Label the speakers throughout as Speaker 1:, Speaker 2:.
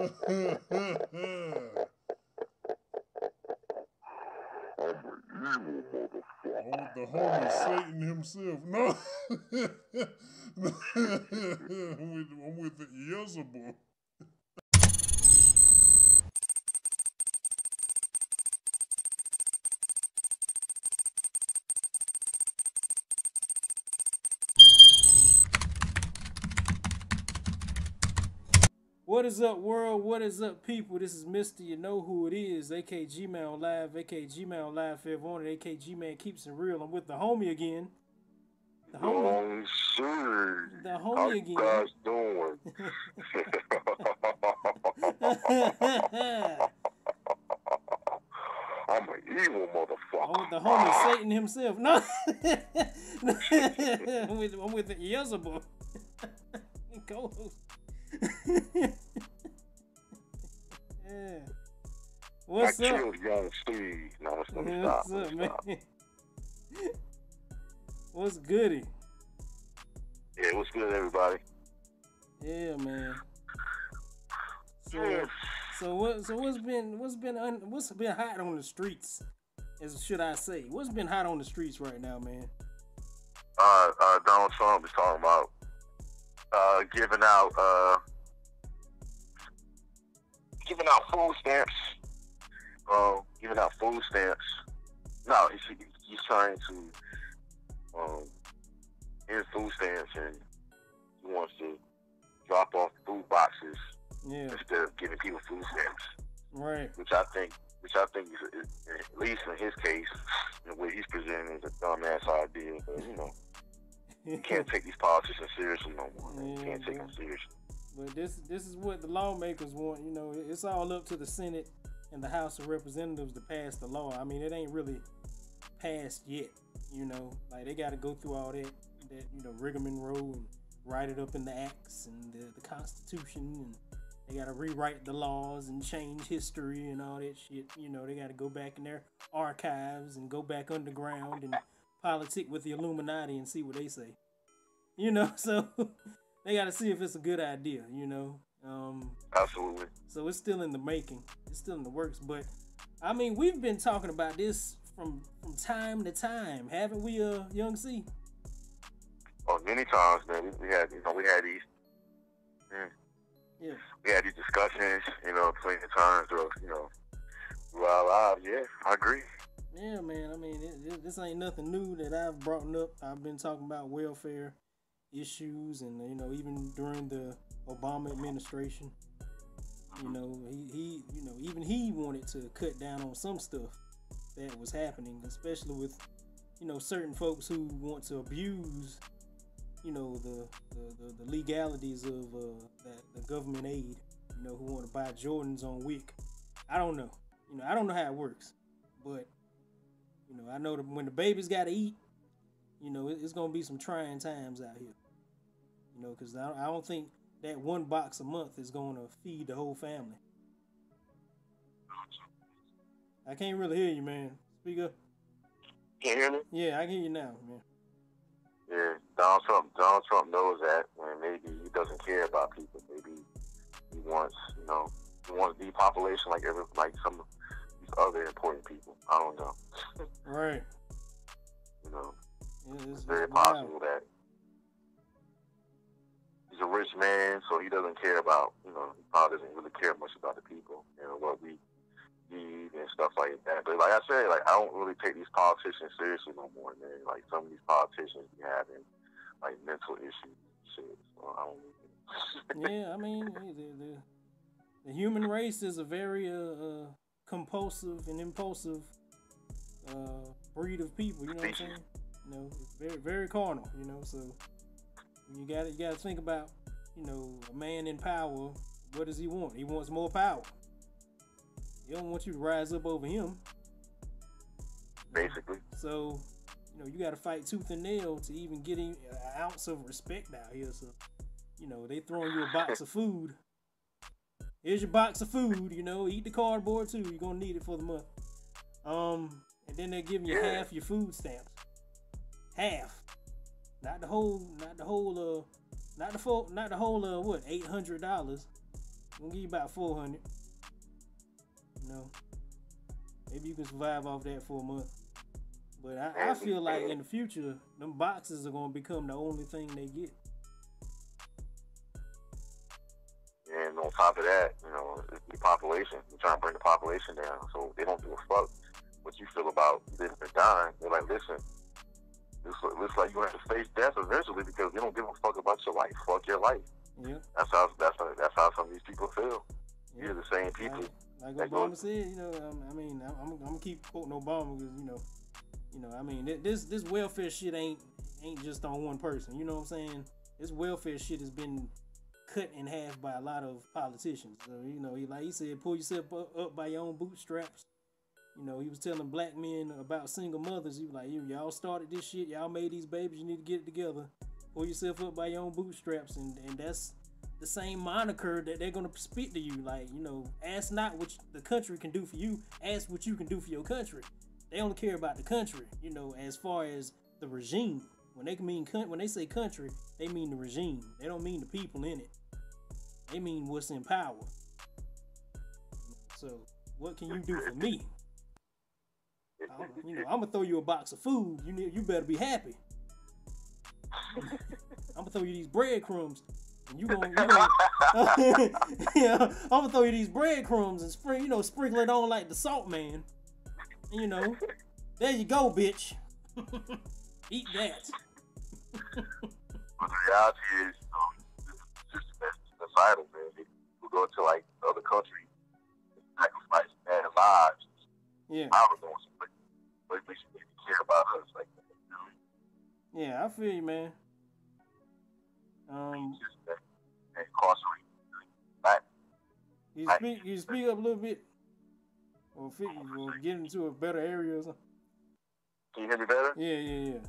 Speaker 1: Oh, the homie Satan himself. No. I'm with the Beelzebub.
Speaker 2: What is up, world? What is up, people? This is Mr. You Know Who It Is, aka Gmail Live, aka Gmail Live for everyone, aka Gmail Keeps It Real. I'm with the homie again. The homie.
Speaker 3: Sir.
Speaker 2: The
Speaker 3: How
Speaker 2: homie
Speaker 3: you
Speaker 2: again.
Speaker 3: guys doing? I'm an evil motherfucker.
Speaker 2: I'm with the homie Satan himself. No. I'm with the Beelzebub. Co-host. Yeah. What's
Speaker 3: I
Speaker 2: up?
Speaker 3: killed young Steve. No, let me
Speaker 2: What's
Speaker 3: stop.
Speaker 2: up, man? What's goody?
Speaker 3: Yeah, what's good, everybody?
Speaker 2: Yeah, man.
Speaker 3: Yeah.
Speaker 2: So what's been hot on the streets? Should I say? What's been hot on the streets right now, man?
Speaker 3: Donald Trump is talking about giving out food stamps. Giving out food stamps. No, he's trying to end food stamps, and he wants to drop off food boxes instead of giving people food stamps.
Speaker 2: Right.
Speaker 3: Which I think is, at least in his case, the way he's presenting, is a dumbass idea. But you can't take these politicians seriously no more. Man. You can't take them seriously.
Speaker 2: But this is what the lawmakers want. It's all up to the Senate and the House of Representatives to pass the law. I mean, it ain't really passed yet. Like they got to go through all that rigmarole and write it up in the acts and the Constitution, and they got to rewrite the laws and change history and all that shit. They got to go back in their archives and go back underground and politic with the Illuminati and see what they say. So they got to see if it's a good idea.
Speaker 3: Absolutely.
Speaker 2: So it's still in the making. It's still in the works. But I mean, we've been talking about this from time to time, haven't we, Young C?
Speaker 3: Oh, many times, man. We had these.
Speaker 2: Yeah.
Speaker 3: We had these discussions, plenty of times of, throughout our lives. Yeah, I agree.
Speaker 2: Yeah, man. I mean, this ain't nothing new that I've brought up. I've been talking about welfare issues, and even during the Obama administration, he even he wanted to cut down on some stuff that was happening, especially with certain folks who want to abuse the legalities of the government aid, who want to buy Jordans on Wick. I don't know. I don't know how it works, but I know that when the babies got to eat, it's gonna be some trying times out here. Because I don't think that one box a month is gonna feed the whole family. I can't really hear you, man. Speak up.
Speaker 3: Can you hear me?
Speaker 2: Yeah, I can hear you now, man.
Speaker 3: Yeah, Donald Trump knows that, and maybe he doesn't care about people. Maybe he wants, depopulation like some of these other important people. I don't know.
Speaker 2: Right.
Speaker 3: It's very possible that he's a rich man, so he doesn't care about, he probably doesn't really care much about the people, what we need and stuff like that. But like I said, I don't really take these politicians seriously no more, man. Like some of these politicians be having mental issues and shit. So I don't
Speaker 2: Yeah, I mean, the human race is a very compulsive and impulsive breed of people, you know what I'm saying? It's very, very carnal, so you gotta think about, a man in power. What does he want? He wants more power. He don't want you to rise up over him.
Speaker 3: Basically.
Speaker 2: So, you gotta fight tooth and nail to even get an ounce of respect out here. So, they throwing you a box of food. Here's your box of food, eat the cardboard too. You're gonna need it for the month. And then they're giving you half your food stamps. Half. Not the whole what, $800. We'll give you about 400. You know, maybe you can survive off that for a month. But I feel like in the future, them boxes are gonna become the only thing they get.
Speaker 3: And on top of that, you know, the population. You're trying to bring the population down, so they don't give a fuck what you feel about living or dying. They're like, listen, this looks like you have to face death eventually because they don't give a fuck about your life. Fuck your life.
Speaker 2: Yeah.
Speaker 3: That's how some of these people feel. Yeah. You're the same people.
Speaker 2: Like Obama said, you know, I mean, I'm gonna keep quoting Obama because you know, I mean, this welfare shit ain't just on one person. You know what I'm saying? This welfare shit has been cut in half by a lot of politicians. So, you know, he said, pull yourself up by your own bootstraps. You know, he was telling black men about single mothers. He was like, y'all started this shit. Y'all made these babies. You need to get it together. Pull yourself up by your own bootstraps. And that's the same moniker that they're going to spit to you. Like, you know, ask not what the country can do for you. Ask what you can do for your country. They only care about the country, you know, as far as the regime. When they say country, they mean the regime. They don't mean the people in it. They mean what's in power. So, what can you do for me? You know, I'm gonna throw you a box of food. You better be happy. I'm gonna throw you these breadcrumbs, and you gonna yeah, I'm gonna throw you these breadcrumbs and sprinkle it on like the salt man. And, you know, there you go, bitch. Eat that.
Speaker 3: But the reality is, just societal, man. People go to like other countries, sacrifice their lives.
Speaker 2: Yeah.
Speaker 3: I don't know, but they should care about us like that. You know?
Speaker 2: Yeah, I feel you, man.
Speaker 3: Just that incarcerated.
Speaker 2: You speak up a little bit, or get into a better area or something.
Speaker 3: Can you hear me better?
Speaker 2: Yeah.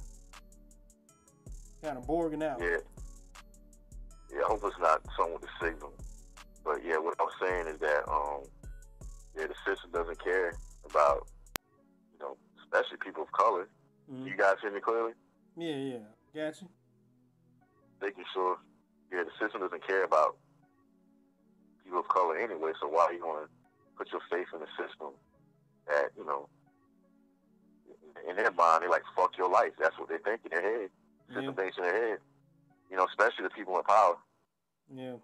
Speaker 2: Kind of borging out.
Speaker 3: Yeah, I hope it's not something with the signal. But yeah, what I'm saying is that the system doesn't care about, you know, especially people of color. Mm-hmm. You guys hear me clearly?
Speaker 2: Yeah, got you.
Speaker 3: Making sure, the system doesn't care about people of color anyway. So why are you going to put your faith in the system that, you know, in their mind, they're like, fuck your life. That's what they think in their head. System thinks in their head. You know, especially the people in power.
Speaker 2: Yeah.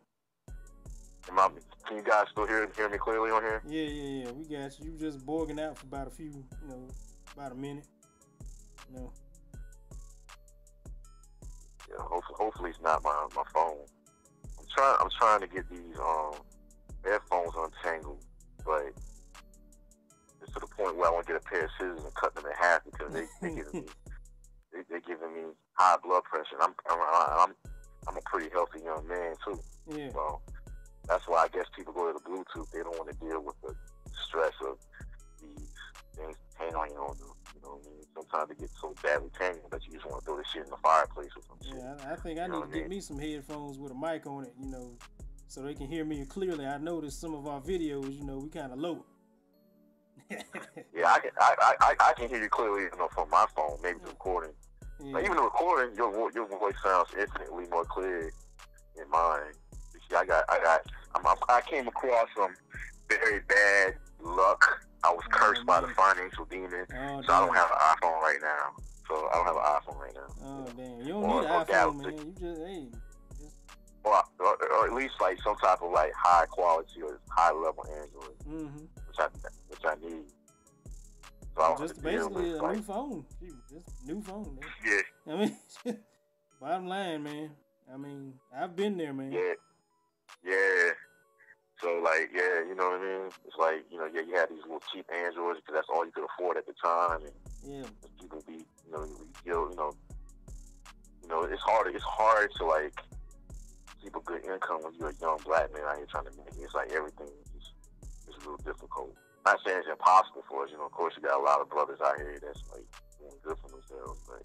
Speaker 3: Can you guys still hear me clearly on here?
Speaker 2: Yeah. We got you. You just borging out for about about a minute. You know.
Speaker 3: Yeah, hopefully it's not my phone. I'm trying to get these headphones untangled, but it's to the point where I want to get a pair of scissors and cut them in half because they're giving me high blood pressure. I'm a pretty healthy young man too.
Speaker 2: Yeah.
Speaker 3: So that's why I guess people go to the Bluetooth. They don't want to deal with the stress of these things tangling on them. You know what I mean? Sometimes they get so badly tangled that you just want to throw this shit in the fireplace or some shit.
Speaker 2: Yeah, I think I need to get me some headphones with a mic on it, you know, so they can hear me clearly. I noticed some of our videos, you know, we kind of low.
Speaker 3: Yeah, I can hear you clearly, you know, from my phone, maybe the recording.
Speaker 2: Yeah.
Speaker 3: But even the recording, your voice sounds infinitely more clear than mine. You see, I came across some very bad luck. I was cursed by the financial demon, so I don't have an iPhone right now.
Speaker 2: Oh damn, you don't need an iPhone, man. You just
Speaker 3: or at least like some type of like high quality or high level Android, which I need. So
Speaker 2: just basically a new phone. Just new phone, man.
Speaker 3: Yeah.
Speaker 2: I mean, bottom line, man. I mean, I've been there, man.
Speaker 3: Yeah. So, like, yeah, you know what I mean? It's like, you know, you had these little cheap Androids because that's all you could afford at the time. And people be, it's hard to, like, keep a good income when you're a young black man out here trying to make it. It's like everything is real difficult. Not saying it's impossible for us. You know, of course, you got a lot of brothers out here that's, like, doing good for themselves. But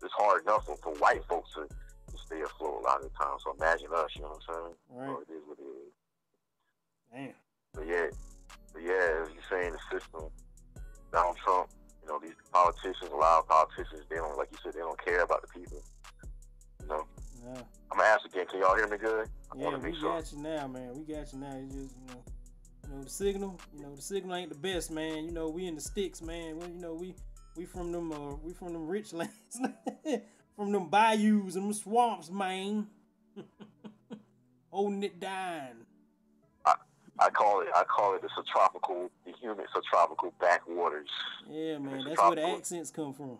Speaker 3: it's hard enough for white folks to stay afloat a lot of the time. So imagine us, you know what I'm saying?
Speaker 2: Right.
Speaker 3: So it is what it is.
Speaker 2: Damn.
Speaker 3: But yeah, as you're saying, the system, Donald Trump, you know, these politicians, a lot of politicians, they don't, like you said, they don't care about the people. You know? I'm gonna ask again. Can y'all hear me good?
Speaker 2: Yeah, we got you now, man. We got you now. It's just, the signal. The signal ain't the best, man. We in the sticks, man. Well, we from them rich lands, from them bayous and them swamps, man. Holding it down.
Speaker 3: I call it the humid subtropical backwaters.
Speaker 2: Yeah, man, that's where the accents come from.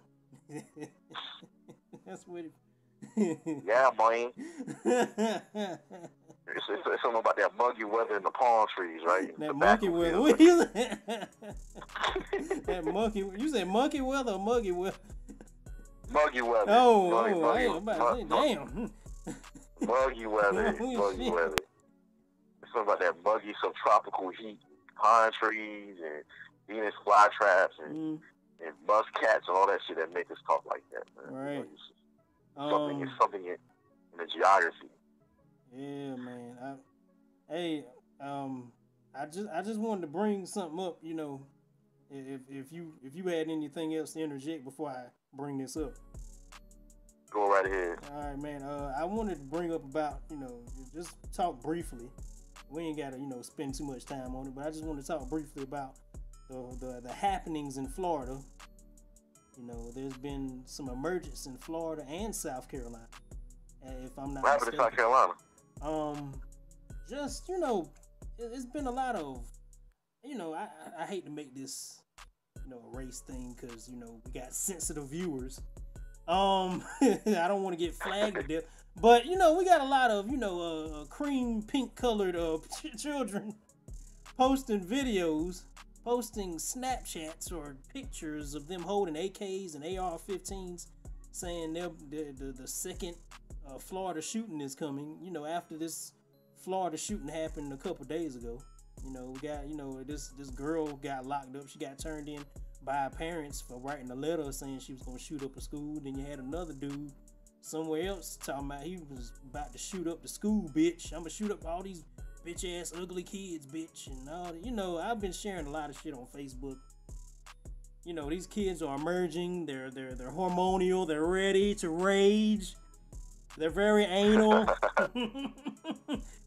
Speaker 2: That's what it.
Speaker 3: Yeah, man. It's something about that muggy weather in the palm trees, right?
Speaker 2: That monkey weather. What you that monkey? You said monkey weather or muggy weather?
Speaker 3: Muggy weather.
Speaker 2: Damn.
Speaker 3: Muggy weather. Muggy weather. It's something about that muggy subtropical heat, pine trees and Venus flytraps and muskcats and all that shit that make us talk like that, man.
Speaker 2: Right.
Speaker 3: It's something in the geography.
Speaker 2: Yeah, man. I just wanted to bring something up. If you had anything else to interject before I bring this up.
Speaker 3: Go right ahead.
Speaker 2: All right, man. I wanted to bring up about just talk briefly. We ain't gotta spend too much time on it, but I just want to talk briefly about the happenings in Florida. There's been some emergence in Florida and South Carolina, if I'm not mistaken.
Speaker 3: What happened in South Carolina?
Speaker 2: Just it's been a lot of, I hate to make this, a race thing because we got sensitive viewers. I don't want to get flagged to death, but we got a lot of cream pink colored children posting videos. Posting Snapchats or pictures of them holding AKs and AR-15s, saying the second Florida shooting is coming. After this Florida shooting happened a couple days ago. We got this girl got locked up. She got turned in by her parents for writing a letter saying she was gonna shoot up a school. Then you had another dude somewhere else talking about he was about to shoot up the school, bitch. I'm gonna shoot up all these bitch ass ugly kids, bitch, and all. I've been sharing a lot of shit on Facebook. These kids are emerging. They're hormonal. They're ready to rage. They're very anal.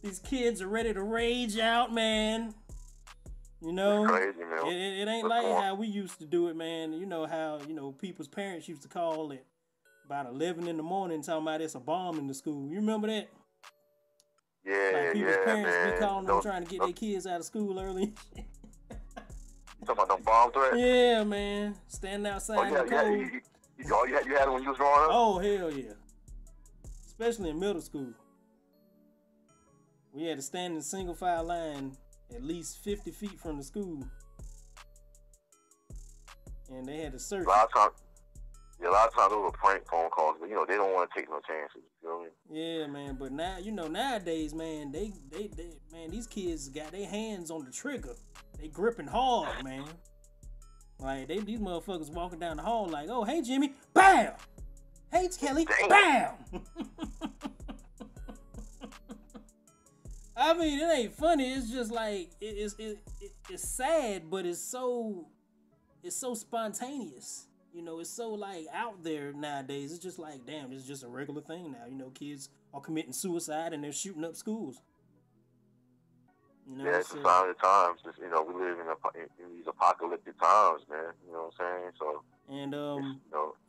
Speaker 2: These kids are ready to rage out, man.
Speaker 3: Crazy, man.
Speaker 2: It ain't like how we used to do it, man. How people's parents used to call it about 11 in the morning talking about it's a bomb in the school. You remember that?
Speaker 3: Yeah,
Speaker 2: people's parents
Speaker 3: man.
Speaker 2: be calling them trying to get their kids out of school early.
Speaker 3: You talking about them bomb threats?
Speaker 2: Yeah, man. Standing outside in the cold.
Speaker 3: You had it when you was growing up?
Speaker 2: Oh, hell yeah. Especially in middle school. We had to stand in single file line at least 50 feet from the school. And they had to search.
Speaker 3: A lot of times those were prank phone calls, but they don't want to take no chances. You know what I
Speaker 2: mean? Yeah, man. But now, nowadays, man, they these kids got their hands on the trigger. They gripping hard, man. Like these motherfuckers walking down the hall like, oh, hey Jimmy, bam. Hey Kelly, bam. I mean, it ain't funny. It's just like it's sad, but it's so spontaneous. It's so like out there nowadays. It's just like, damn, it's just a regular thing now. Kids are committing suicide and they're shooting up schools.
Speaker 3: Yeah, it's a sign of the times. Just, we live in these apocalyptic times, man. You know what I'm saying? So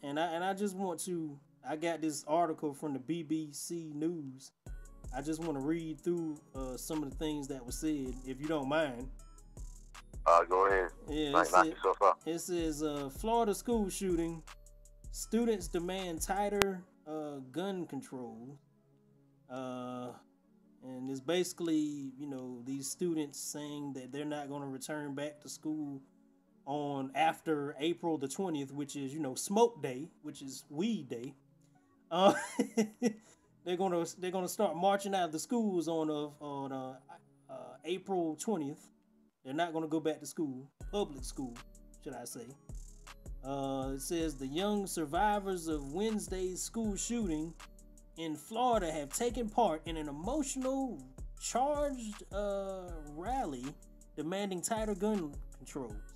Speaker 2: and I just want to. I got this article from the BBC News. I just want to read through some of the things that were said, if you don't mind.
Speaker 3: Go ahead.
Speaker 2: Yeah,
Speaker 3: knock yourself out.
Speaker 2: It says, Florida school shooting. Students demand tighter gun control. And it's basically, these students saying that they're not going to return back to school on after April the 20th, which is, smoke day, which is weed day. They're gonna start marching out of the schools on April 20th. They're not going to go back to school, public school, should I say. It says the young survivors of Wednesday's school shooting in Florida have taken part in an emotional, charged rally demanding tighter gun controls.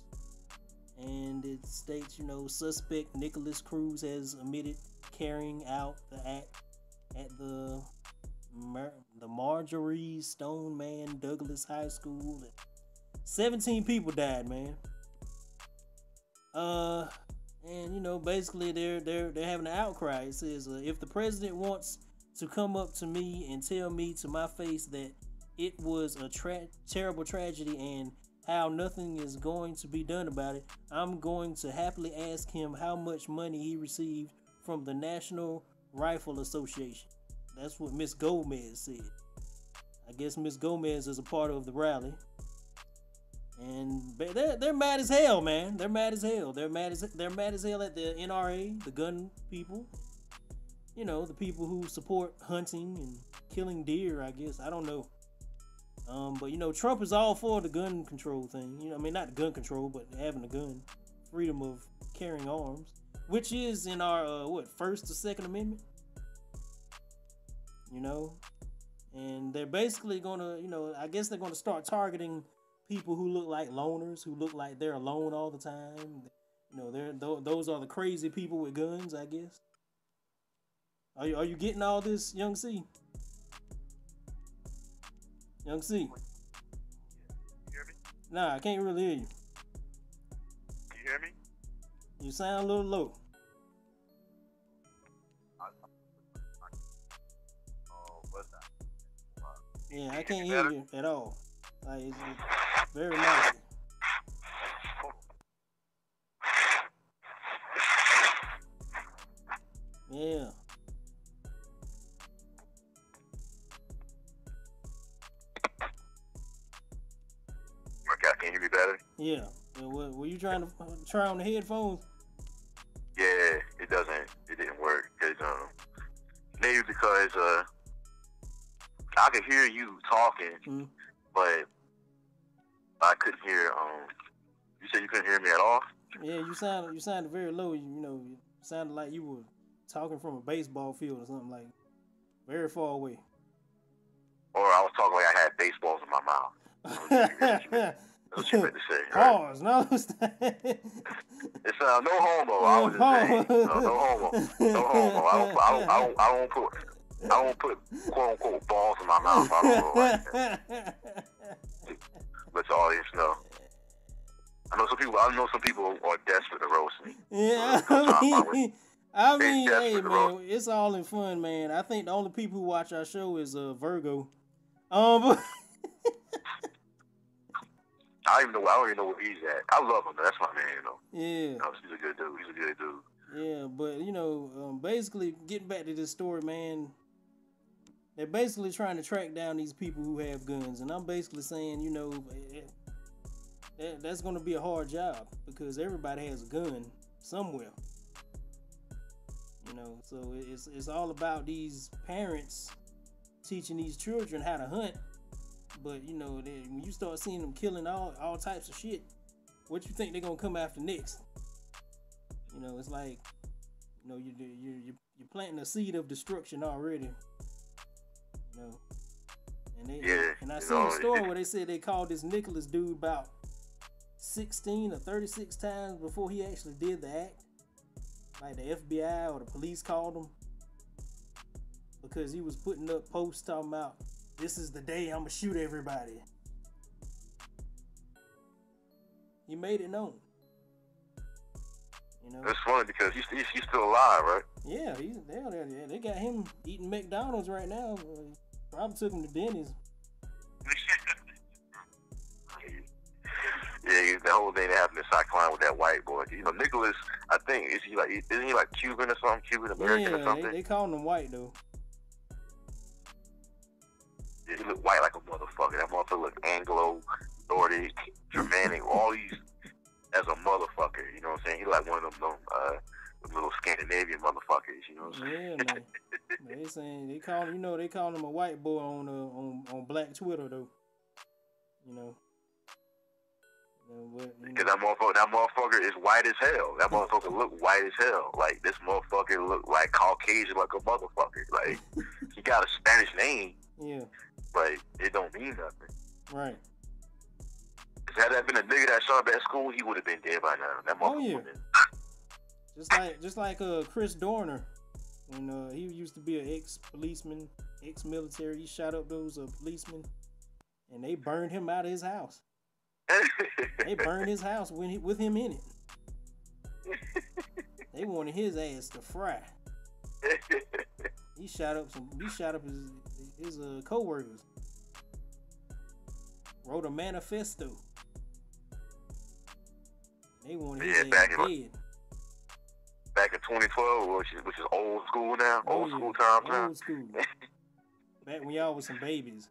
Speaker 2: And it states, suspect Nicholas Cruz has admitted carrying out the act at the Marjorie Stoneman Douglas High School. 17 people died, man. And you know, basically they're having an outcry. It says, if the president wants to come up to me and tell me to my face that it was a terrible tragedy and how nothing is going to be done about it, I'm going to happily ask him how much money he received from the National Rifle Association. That's what Miss Gomez said. I guess Miss Gomez is a part of the rally. And they're mad as hell, man. They're mad as hell. They're mad as hell at the NRA, the gun people. You know, the people who support hunting and killing deer, I guess. I don't know. But you know, Trump is all for the gun control thing. You know, I mean, not gun control, but having a gun, freedom of carrying arms, which is in our First or Second Amendment. You know, and they're basically gonna, you know, I guess they're gonna start targeting people who look like loners, who look like they're alone all the time. You know, those are the crazy people with guns, I guess. Are you getting all this, Young C? Young C?
Speaker 3: You hear me?
Speaker 2: Nah, I can't really hear you.
Speaker 3: Can you hear me?
Speaker 2: You sound a little low.
Speaker 3: What's that?
Speaker 2: Yeah, I can't hear you at all. Like, it's very noisy. Yeah.
Speaker 3: Okay, can you hear me better?
Speaker 2: Yeah. Were you trying to try on the headphones?
Speaker 3: Yeah, it didn't work. Maybe because I could hear you talking, but I couldn't hear. You said you couldn't hear me at all?
Speaker 2: Yeah, you sounded very low. You know, you sounded like you were talking from a baseball field or something, like very far away.
Speaker 3: Or I was talking like I had baseballs in my mouth. That's what you meant to say. Right?
Speaker 2: Pause. No.
Speaker 3: It's no homo. I was just saying. No homo. No homo. I don't put quote unquote balls in my mouth. I don't know like that. Let the audience know. I know some people are desperate to roast me.
Speaker 2: Yeah, I mean, hey man, it's all in fun, man. I think the only people who watch our show is Virgo. But
Speaker 3: I don't even know where he's at. I love him. That's my man, you know.
Speaker 2: Yeah.
Speaker 3: He's a good dude.
Speaker 2: Yeah, but you know, basically getting back to this story, man. They're basically trying to track down these people who have guns, and I'm basically saying, you know, that's going to be a hard job because everybody has a gun somewhere. You know, so it's all about these parents teaching these children how to hunt. But you know, when you start seeing them killing all types of shit, what you think they're gonna come after next? You know, it's like, you know, you're planting a seed of destruction already. You know, and I seen a story where they said they called this Nicholas dude about 16 or 36 times before he actually did the act. Like the FBI or the police called him because he was putting up posts talking about, this is the day I'm gonna shoot everybody. He made it known. You know,
Speaker 3: that's funny because he's still alive, right?
Speaker 2: Yeah, they got him eating McDonald's right now. Probably took him to Denny's.
Speaker 3: Yeah, the whole thing that happened in South Carolina with that white boy. You know, Nicholas, I think, isn't he like Cuban or something? Cuban American or something?
Speaker 2: They call him white though.
Speaker 3: Yeah, he looked white like a motherfucker. That motherfucker looked Anglo, Nordic, Germanic, all these as a motherfucker. You know what I'm saying? He like one of them little Scandinavian motherfuckers. You know what I'm saying?
Speaker 2: Yeah, man. They saying they call him a white boy on Black Twitter though. You know.
Speaker 3: Because that motherfucker is white as hell. That motherfucker look white as hell. Like, this motherfucker look like Caucasian like a motherfucker. Like, he got a Spanish name.
Speaker 2: Yeah. But
Speaker 3: it don't mean nothing.
Speaker 2: Right.
Speaker 3: Had that been a nigga that shot up at school, he would have been dead by now. That motherfucker.
Speaker 2: Just like Chris Dorner. when he used to be an ex-policeman, ex-military. He shot up those policemen, and they burned him out of his house. They burned his house with him in it. They wanted his ass to fry. He shot up his co-workers. Wrote a manifesto. They wanted his ass dead.
Speaker 3: Back in 2012, which is old school now, old school times now.
Speaker 2: Old school. Back when y'all was some babies.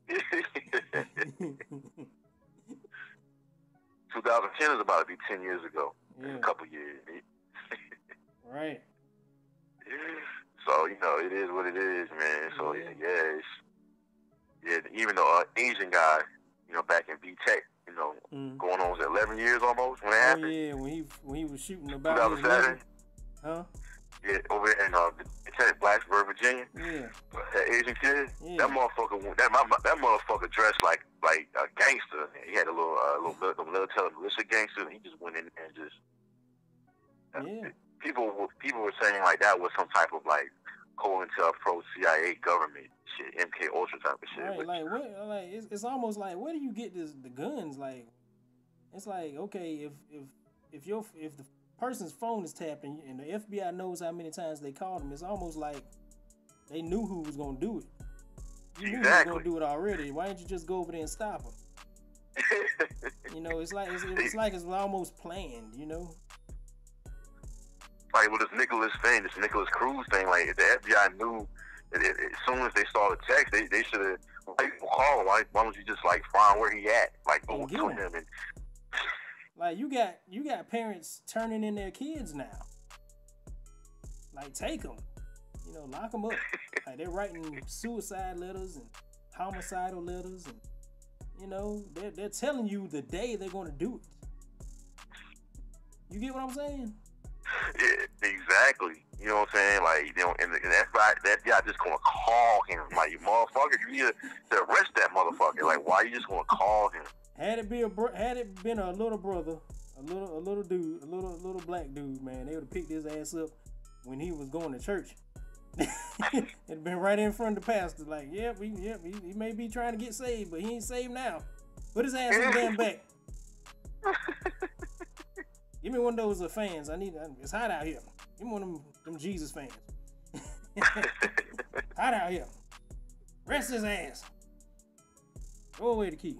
Speaker 3: 2010 is about to be 10 years ago.
Speaker 2: Yeah.
Speaker 3: In a couple years.
Speaker 2: Right.
Speaker 3: So, you know, it is what it is, man. So, even though Asian guy, you know, back in B-Tech, you know, going on, was it 11 years almost when it happened?
Speaker 2: Oh, yeah, when he was shooting about
Speaker 3: 2007?
Speaker 2: Huh?
Speaker 3: Yeah, over in Blacksburg, Virginia.
Speaker 2: Yeah.
Speaker 3: That Asian kid,
Speaker 2: yeah.
Speaker 3: that motherfucker dressed like a gangster. He had a little military militia gangster, and he just went in there and just. People were saying like that was some type of like COINTELPRO CIA government shit, MK Ultra type of shit.
Speaker 2: Right, like what? Like it's almost like where do you get the guns? Like it's like okay, if the person's phone is tapped and the FBI knows how many times they called him, it's almost like they knew who was gonna do it. You knew who was gonna do it already. Why didn't you just go over there and stop him? You know, it's like almost planned. You know.
Speaker 3: Like with this Nicholas Cruz thing, like the FBI knew that as soon as they saw the text, they should have called him. Why don't you just like find where he at, like go to him and.
Speaker 2: Like you got parents turning in their kids now. Like take them, you know, lock them up. Like they're writing suicide letters and homicidal letters, and you know they're telling you the day they're gonna do it. You get what I'm saying?
Speaker 3: Yeah, exactly. You know what I'm saying? Like, you know, and that guy just gonna call him. Like, you motherfucker, you need to arrest that motherfucker. Like, why you just gonna call him?
Speaker 2: Had it been a little brother, a little dude, a little black dude, man, they would have picked his ass up when he was going to church. It'd been right in front of the pastor. Like, he may be trying to get saved, but he ain't saved now. Put his ass in the damn back. Give me one of those fans. It's hot out here. Give me one of them Jesus fans. Hot out here. Rest his ass. Throw away the key.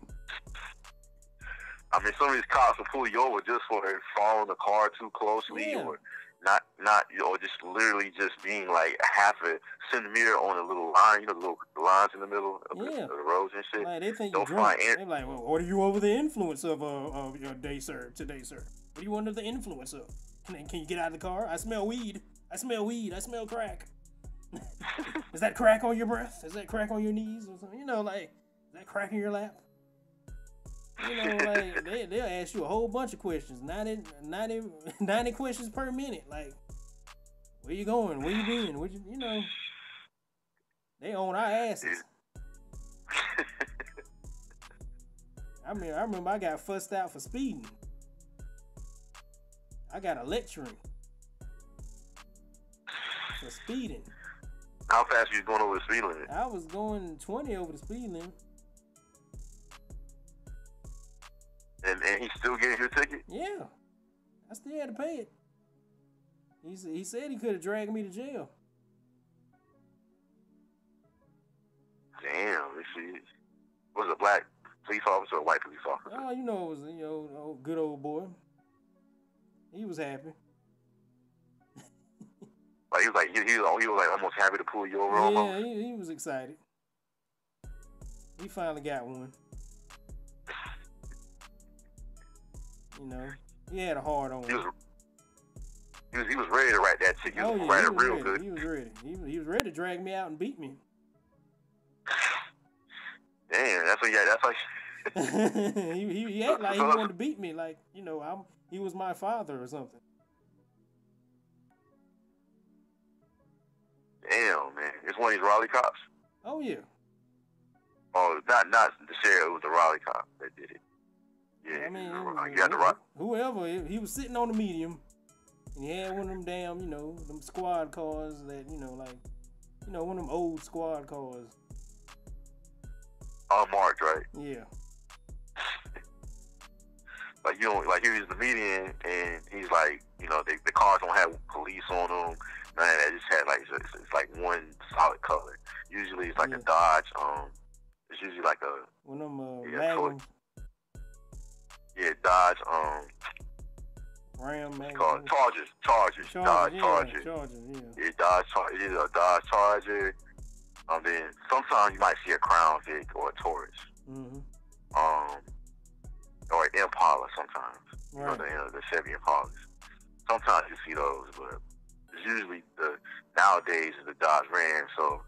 Speaker 3: I mean, some of these cops will pull you over just for following the car too closely, or not, or just literally just being like a half a centimeter on a little line, you know, the little lines in the middle of the roads and shit.
Speaker 2: Like, they think you're drunk. They're like, well, what are you over the influence of your day, sir? Today, sir. What are you under the influence of? Can you get out of the car? I smell weed. I smell crack. Is that crack on your breath? Is that crack on your knees or something? You know, like, is that crack in your lap? You know, like, they'll ask you a whole bunch of questions. 90 questions per minute. Like, where you going? Where you been? You know, they own our asses. I remember I got fussed out for speeding. I got a lecturing for speeding.
Speaker 3: How fast were you going over the speed limit?
Speaker 2: I was going 20 over the speed limit.
Speaker 3: And he still gave you a ticket?
Speaker 2: Yeah. I still had to pay it. He said he could have dragged me to jail.
Speaker 3: Damn, this shit. Was it a black police officer or a white police officer?
Speaker 2: Oh, you know, it was, good old boy. He was happy.
Speaker 3: Like he was like almost happy to pull you over.
Speaker 2: Yeah,
Speaker 3: almost.
Speaker 2: he was excited. He finally got one. You know, he had a hard on.
Speaker 3: He was ready to write that ticket. He was write it real
Speaker 2: ready.
Speaker 3: good.
Speaker 2: He was ready. He was ready to drag me out and beat me.
Speaker 3: Damn, that's like.
Speaker 2: he acted like he wanted to beat me, like, you know, he was my father or something.
Speaker 3: Damn, man, it's one of these Raleigh cops.
Speaker 2: Oh yeah.
Speaker 3: Oh, not the sheriff. It was the Raleigh cop that did it. Yeah,
Speaker 2: I mean,
Speaker 3: you got the rock.
Speaker 2: Whoever, he was sitting on the medium. And he had one of them damn, them squad cars that, like, one of them old squad cars.
Speaker 3: Unmarked, right?
Speaker 2: Yeah.
Speaker 3: Like, he was the median, and he's like, the cars don't have police on them. None of that. It just had, like, it's like one solid color. Usually it's like a Dodge. It's usually like a...
Speaker 2: One of them Magnums.
Speaker 3: Yeah, Dodge,
Speaker 2: Ram, Magnum.
Speaker 3: called Chargers. Dodge Charger. Yeah, Dodge Charger. It is a Dodge Charger. Then sometimes you might see a Crown Vic or a Taurus.
Speaker 2: Mm-hmm.
Speaker 3: Or an Impala sometimes.
Speaker 2: Right.
Speaker 3: The Chevy Impalas. Sometimes you see those, but it's usually nowadays is the Dodge Ram. So,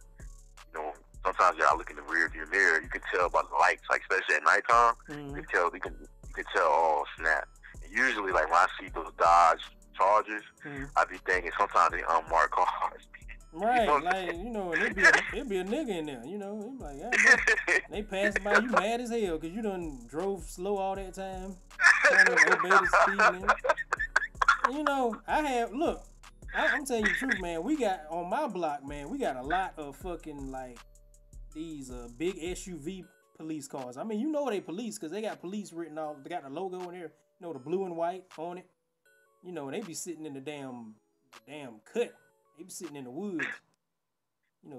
Speaker 3: sometimes you gotta look in the rear view mirror. You can tell by the lights, like especially at nighttime.
Speaker 2: Mm-hmm.
Speaker 3: You can tell, oh snap. And usually, like when I see those Dodge Chargers, I be thinking sometimes they unmarked cars.
Speaker 2: Right, it'd be a nigga in there, It's like, they pass by you mad as hell because you done drove slow all that time, trying to obey the speed limit. And, I'm telling you the truth, man. We got, on my block, man, we got a lot of fucking, like, these big SUV police cars. I mean, they police because they got police written all, they got the logo in there, the blue and white on it. They be sitting in the damn cut. They be sitting in the woods,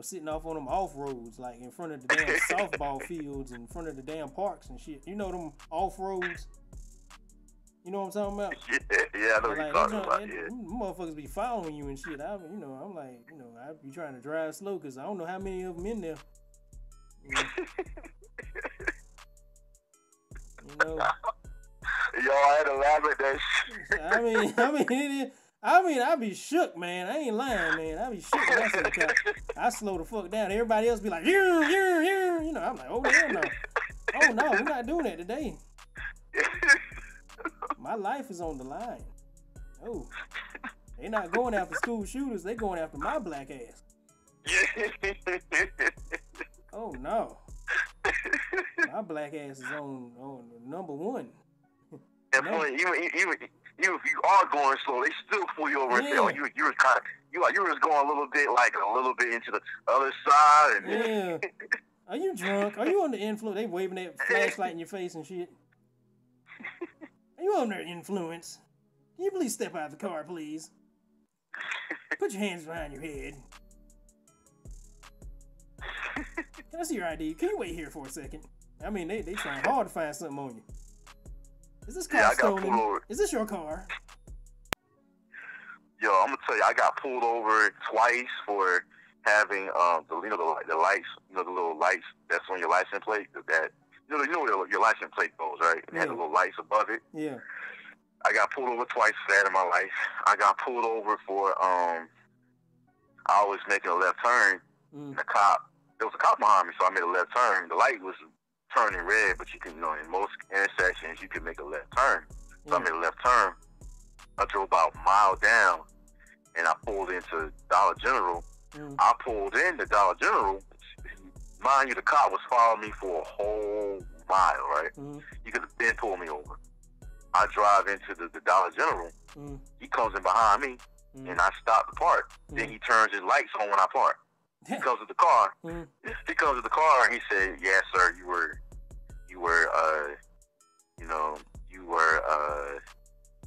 Speaker 2: sitting off on them off-roads, like in front of the damn softball fields, in front of the damn parks and shit. Them off-roads? You know what I'm talking about?
Speaker 3: Yeah, I know what you're talking about, yeah.
Speaker 2: Motherfuckers be following you and shit. I'm like, I be trying to drive slow because I don't know how many of them in there.
Speaker 3: Yo, I had to laugh at that shit.
Speaker 2: I be shook, man. I ain't lying, man. I be shook when I see the cop. I slow the fuck down. Everybody else be like, I'm like, oh, hell no. Oh, no, we're not doing that today. My life is on the line. Oh, they not going after school shooters. They going after my black ass. Oh, no. My black ass is on number one.
Speaker 3: And funny, even if you are going slow, they still pull you over and say, "Oh, you was going a little bit into the other side." And
Speaker 2: yeah. Are you drunk? Are you under influence? They waving that flashlight in your face and shit. Are you under influence? Can you please step out of the car, please? Put your hands behind your head. Can I see your ID? Can you wait here for a second? I mean, they trying hard to find something on you. Is this car stolen? Is this your car?
Speaker 3: Yo, I'm gonna tell you, I got pulled over twice for having the lights, the little lights that's on your license plate. That where your license plate goes, right? And had the little lights above it.
Speaker 2: Yeah.
Speaker 3: I got pulled over twice for that in my life. I got pulled over for I was making a left turn. And there was a cop behind me, so I made a left turn. The light was turning red, but you can, in most intersections, you can make a left turn. So I made a left turn. I drove about a mile down, and I pulled into Dollar General. I pulled into Dollar General. Mind you, the cop was following me for a whole mile, right? He could have been pulled me over. I drive into the Dollar General. He comes in behind me, and I stop to park. Then he turns his lights on when I park. He comes to the car. He comes to the car, and he said, "Yes, sir, you were,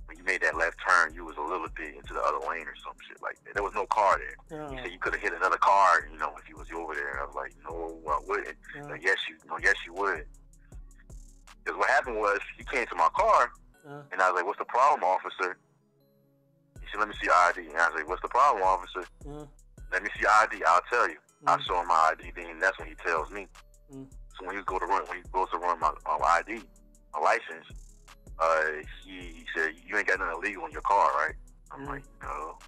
Speaker 3: when you made that left turn, you was a little bit into the other lane or some shit like that. There was no car there." He said you could have hit another car, if you was over there. And I was like, "No, I wouldn't." Like, yes, you would. Because what happened was, he came to my car, and I was like, "What's the problem, officer?" He said, "Let me see your ID." And I was like, "What's the problem, officer?" "Let me see your ID. I'll tell you." I show him my ID, then that's when he tells me. So when he goes to run my ID, my license, he said, "You ain't got nothing illegal in your car, right?" I'm like, "No."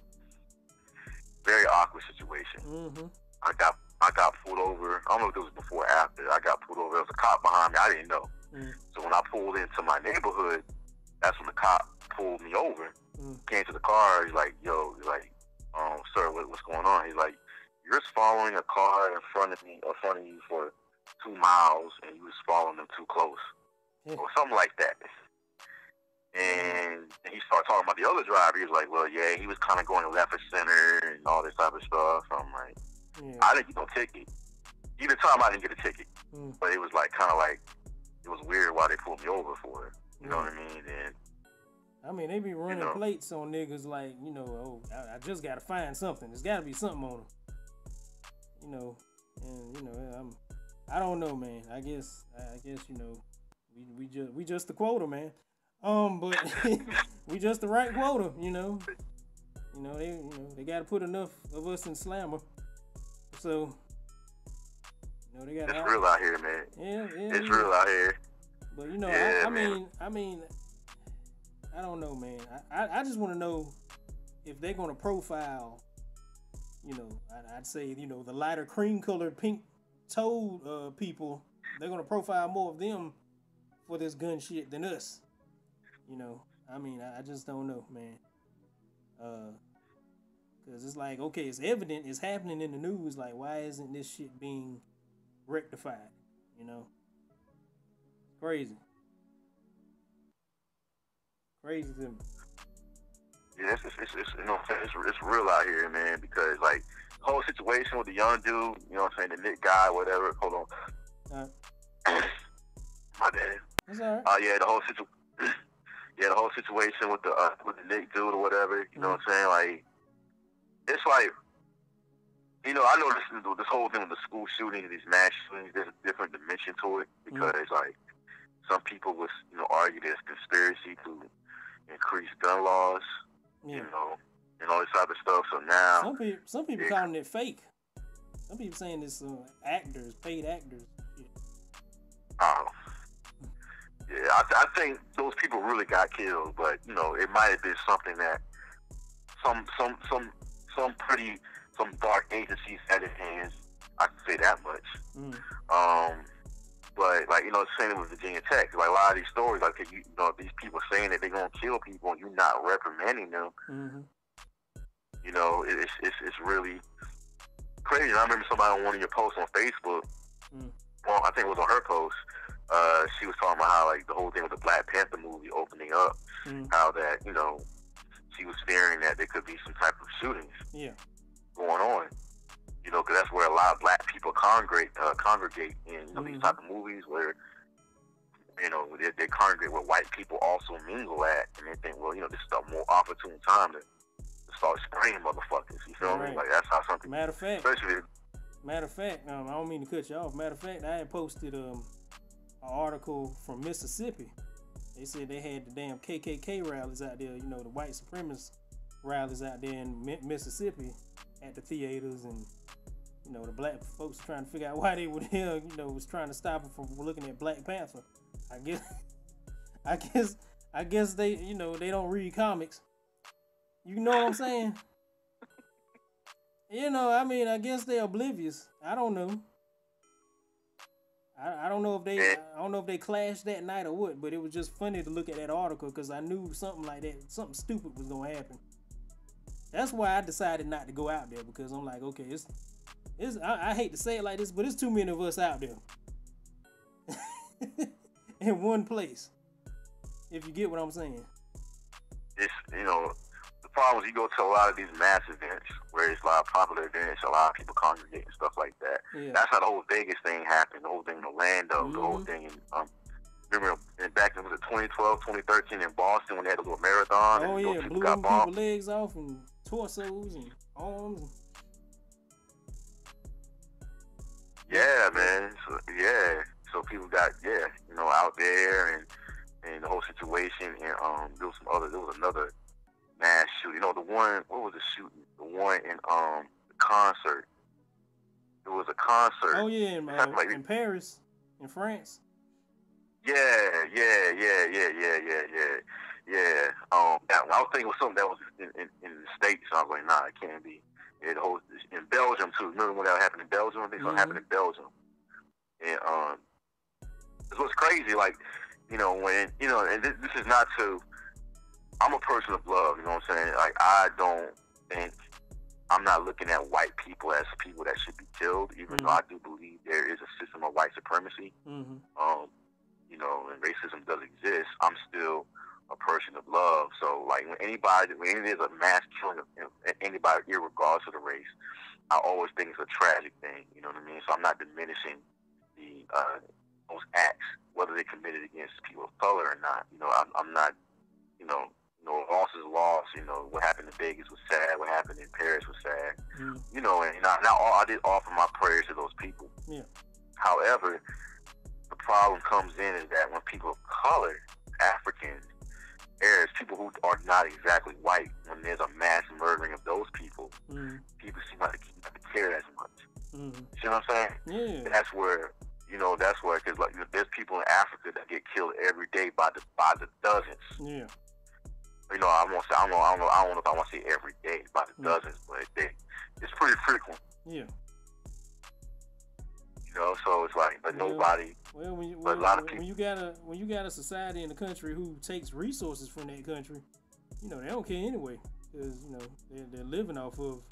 Speaker 3: Very awkward situation. I got pulled over. I don't know if it was before or after. I got pulled over. There was a cop behind me. I didn't know. So when I pulled into my neighborhood, that's when the cop pulled me over. Came to the car. He's like, "Yo," he's like, "Sir, what's going on?" He's like, "You're following a car in front of you for 2 miles, and you was following them too close," or something like that. And he started talking about the other driver. He was like, well, yeah, he was kind of going left of center and all this type of stuff. So I'm like, I didn't get no ticket. Either time I didn't get a ticket. But it was like kind of like, it was weird why they pulled me over for it. You know what I mean? And
Speaker 2: I mean, they be running plates on niggas like, you know, oh, I just got to find something. There's got to be something on them. You know, and, you know, I don't know, man. I guess, you know, we just the quota, man. But we just the right quota, you know. They got to put enough of us in Slammer. So, you know, they got.
Speaker 3: It's real out here, man.
Speaker 2: Yeah.
Speaker 3: It's real out here.
Speaker 2: But you know, I mean, I don't know, man. I just want to know if they're gonna profile. You know, I'd say, you know, the lighter cream colored pink toed people. They're gonna profile more of them for this gun shit than us. You know, I mean, I just don't know, man. Cause it's like, okay, it's evident, it's happening in the news. Like, why isn't this shit being rectified? You know, crazy to me.
Speaker 3: Yeah, it's real out here, man. Because like the whole situation with the young dude, you know what I'm saying, the Nick guy, whatever. Hold on, my bad.
Speaker 2: That's all right.
Speaker 3: Yeah, the whole situation with the Nick dude or whatever. You know what I'm saying? Like, it's like, you know, I know this whole thing with the school shooting, these mass shootings, there's a different dimension to it because like some people would, you know, argue there's conspiracy to increase gun laws, you know, and all this type of stuff. So now
Speaker 2: some people calling it fake. Some people saying it's actors, paid actors.
Speaker 3: Yeah, I think those people really got killed, but you know, it might have been something that some dark agencies had in hands. I can say that much. But like, you know, the same with Virginia Tech. Like a lot of these stories, like you know, these people saying that they're gonna kill people and you're not reprimanding them. You know, it's really crazy. And I remember somebody on one of your posts on Facebook. Well, I think it was on her post. She was talking about how like the whole thing with the Black Panther movie opening up, how that, you know, she was fearing that there could be some type of shootings going on. You know, because that's where a lot of black people congregate in, you know, these type of movies where, you know, they congregate where white people also mingle at, and they think, well, you know, this is a more opportune time to start spraying motherfuckers. You feel me? Like that's how something.
Speaker 2: Matter of fact, I don't mean to cut you off. Matter of fact, I had posted an article from Mississippi. They said they had the damn KKK rallies out there. You know, the white supremacist rallies out there in Mississippi at the theaters, and you know, the black folks trying to figure out why they were there, you know, was trying to stop them from looking at Black Panther. I guess they, you know, they don't read comics. You know what I'm saying? You know, I mean, I guess they're oblivious. I don't know. I don't know if they clashed that night or what, but it was just funny to look at that article because I knew something like that, something stupid was gonna happen. That's why I decided not to go out there, because I'm like, okay, I hate to say it like this, but it's too many of us out there in one place. If you get what I'm saying.
Speaker 3: It's, you know, the problem is you go to a lot of these mass events where it's a lot of popular events, a lot of people congregate and stuff like that. Yeah. That's how the whole Vegas thing happened, the whole thing in Orlando, the whole thing in, remember back in 2012, 2013 in Boston when they had a little marathon.
Speaker 2: Oh, and blew people's legs off and torsos and arms.
Speaker 3: Yeah, man. So people got, you know, out there and the whole situation, and there was another mass shooting. You know, the one, what was the shooting? The one in the concert. It was a concert.
Speaker 2: Oh yeah, in Paris, in France.
Speaker 3: Yeah. I was thinking it was something that was in the States. So I was like, nah, it can't be. In Belgium too. Remember when that happened in Belgium? I think something happened in Belgium. And it's what's crazy, like, you know, when, you know, and this is not to, I'm a person of love, you know what I'm saying? Like, I don't think, I'm not looking at white people as people that should be killed, even though I do believe there is a system of white supremacy. You know, and racism does exist. I'm still a person of love. So like when there's a mass killing of anybody, irregardless of the race, I always think it's a tragic thing. You know what I mean? So I'm not diminishing the those acts, whether they committed against people of color or not. You know, I'm not. Loss is loss. You know, what happened in Vegas was sad. What happened in Paris was sad. You know, and I did offer my prayers to those people.
Speaker 2: Yeah.
Speaker 3: However, the problem comes in is that when people of color, Africans, Arabs, people who are not exactly white, when there's a mass murdering of those people, people seem like they not to care as much. You know what I'm saying?
Speaker 2: Yeah.
Speaker 3: That's where, because like there's people in Africa that get killed every day by the dozens.
Speaker 2: Yeah.
Speaker 3: You know, I don't know if I want to say every day by the dozens, but it's pretty frequent.
Speaker 2: Yeah.
Speaker 3: You know, so it's like, but nobody.
Speaker 2: Well,
Speaker 3: a lot of people.
Speaker 2: When you got a society in a country who takes resources from that country, you know, they don't care anyway, because you know they're living off of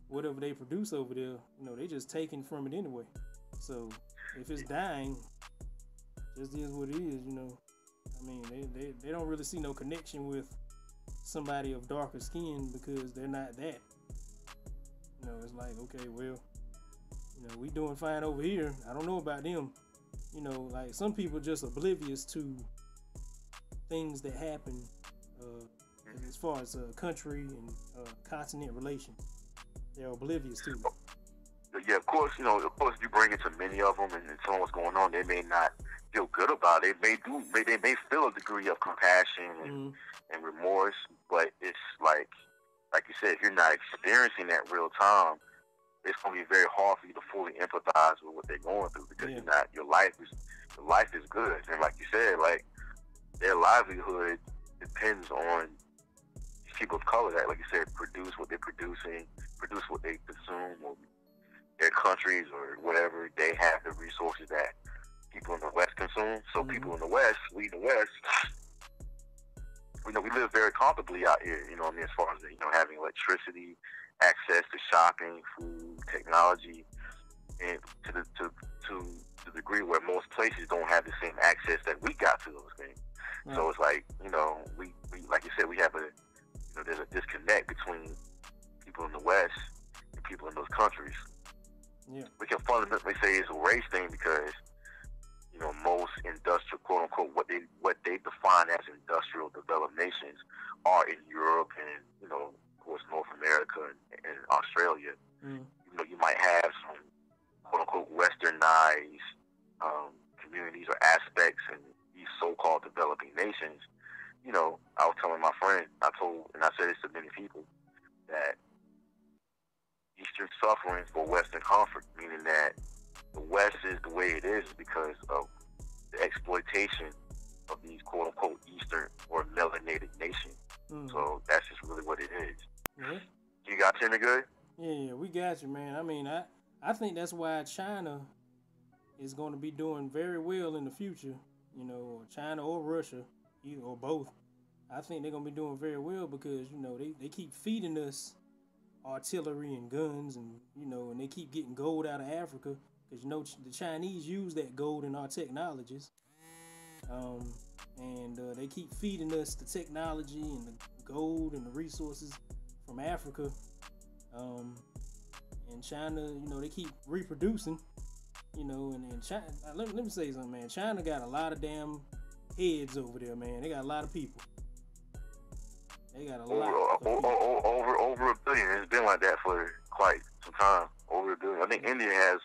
Speaker 2: whatever they produce over there. You know, they just taking from it anyway. So if it's dying, just is what it is. You know, I mean, they don't really see no connection with somebody of darker skin because they're not that. You know, it's like, okay, well, you know, we doing fine over here. I don't know about them. You know, like some people just oblivious to things that happen as far as country and continent relations. They're oblivious to it.
Speaker 3: Yeah, of course, you bring it to many of them and tell them what's going on, they may not feel good about it. They may feel a degree of compassion and remorse, but it's like you said, if you're not experiencing that real time, it's going to be very hard for you to fully empathize with what they're going through because your life is good, and like you said, like their livelihood depends on people of color that, like you said, produce what they're producing, produce what they consume, or their countries or whatever, they have the resources that people in the West consume. So people in the West, we in the West, we live very comfortably out here, you know what I mean, as far as, having electricity, access to shopping, food, technology, and to the degree where most places don't have the same access that we got to those things. Right. So it's like, we like you said, we have there's a disconnect between people in the West and people in those countries.
Speaker 2: Yeah. We
Speaker 3: can fundamentally say it's a race thing because, most industrial, quote unquote, what they define as industrial developed nations are in Europe and, of course, North America and Australia. You might have some, quote unquote, westernized communities or aspects in these so-called developing nations. I was telling my friend, I said this to many people, that Eastern suffering for Western comfort, meaning that the West is the way it is because of the exploitation of these quote-unquote Eastern or melanated nations. So that's just really what it is.
Speaker 2: Yeah.
Speaker 3: You got Timmy good?
Speaker 2: Yeah, we got you, man. I mean, I think that's why China is going to be doing very well in the future. China or Russia, either or both. I think they're going to be doing very well because, they keep feeding us artillery and guns and, and they keep getting gold out of Africa because, the Chinese use that gold in our technologies. And they keep feeding us the technology and the gold and the resources from Africa. And China, they keep reproducing, and China, let me say something, man. China got a lot of damn heads over there, man. They got a lot of people. They got a lot.
Speaker 3: Over a billion. It's been like that for quite some time. Over a billion. I think India has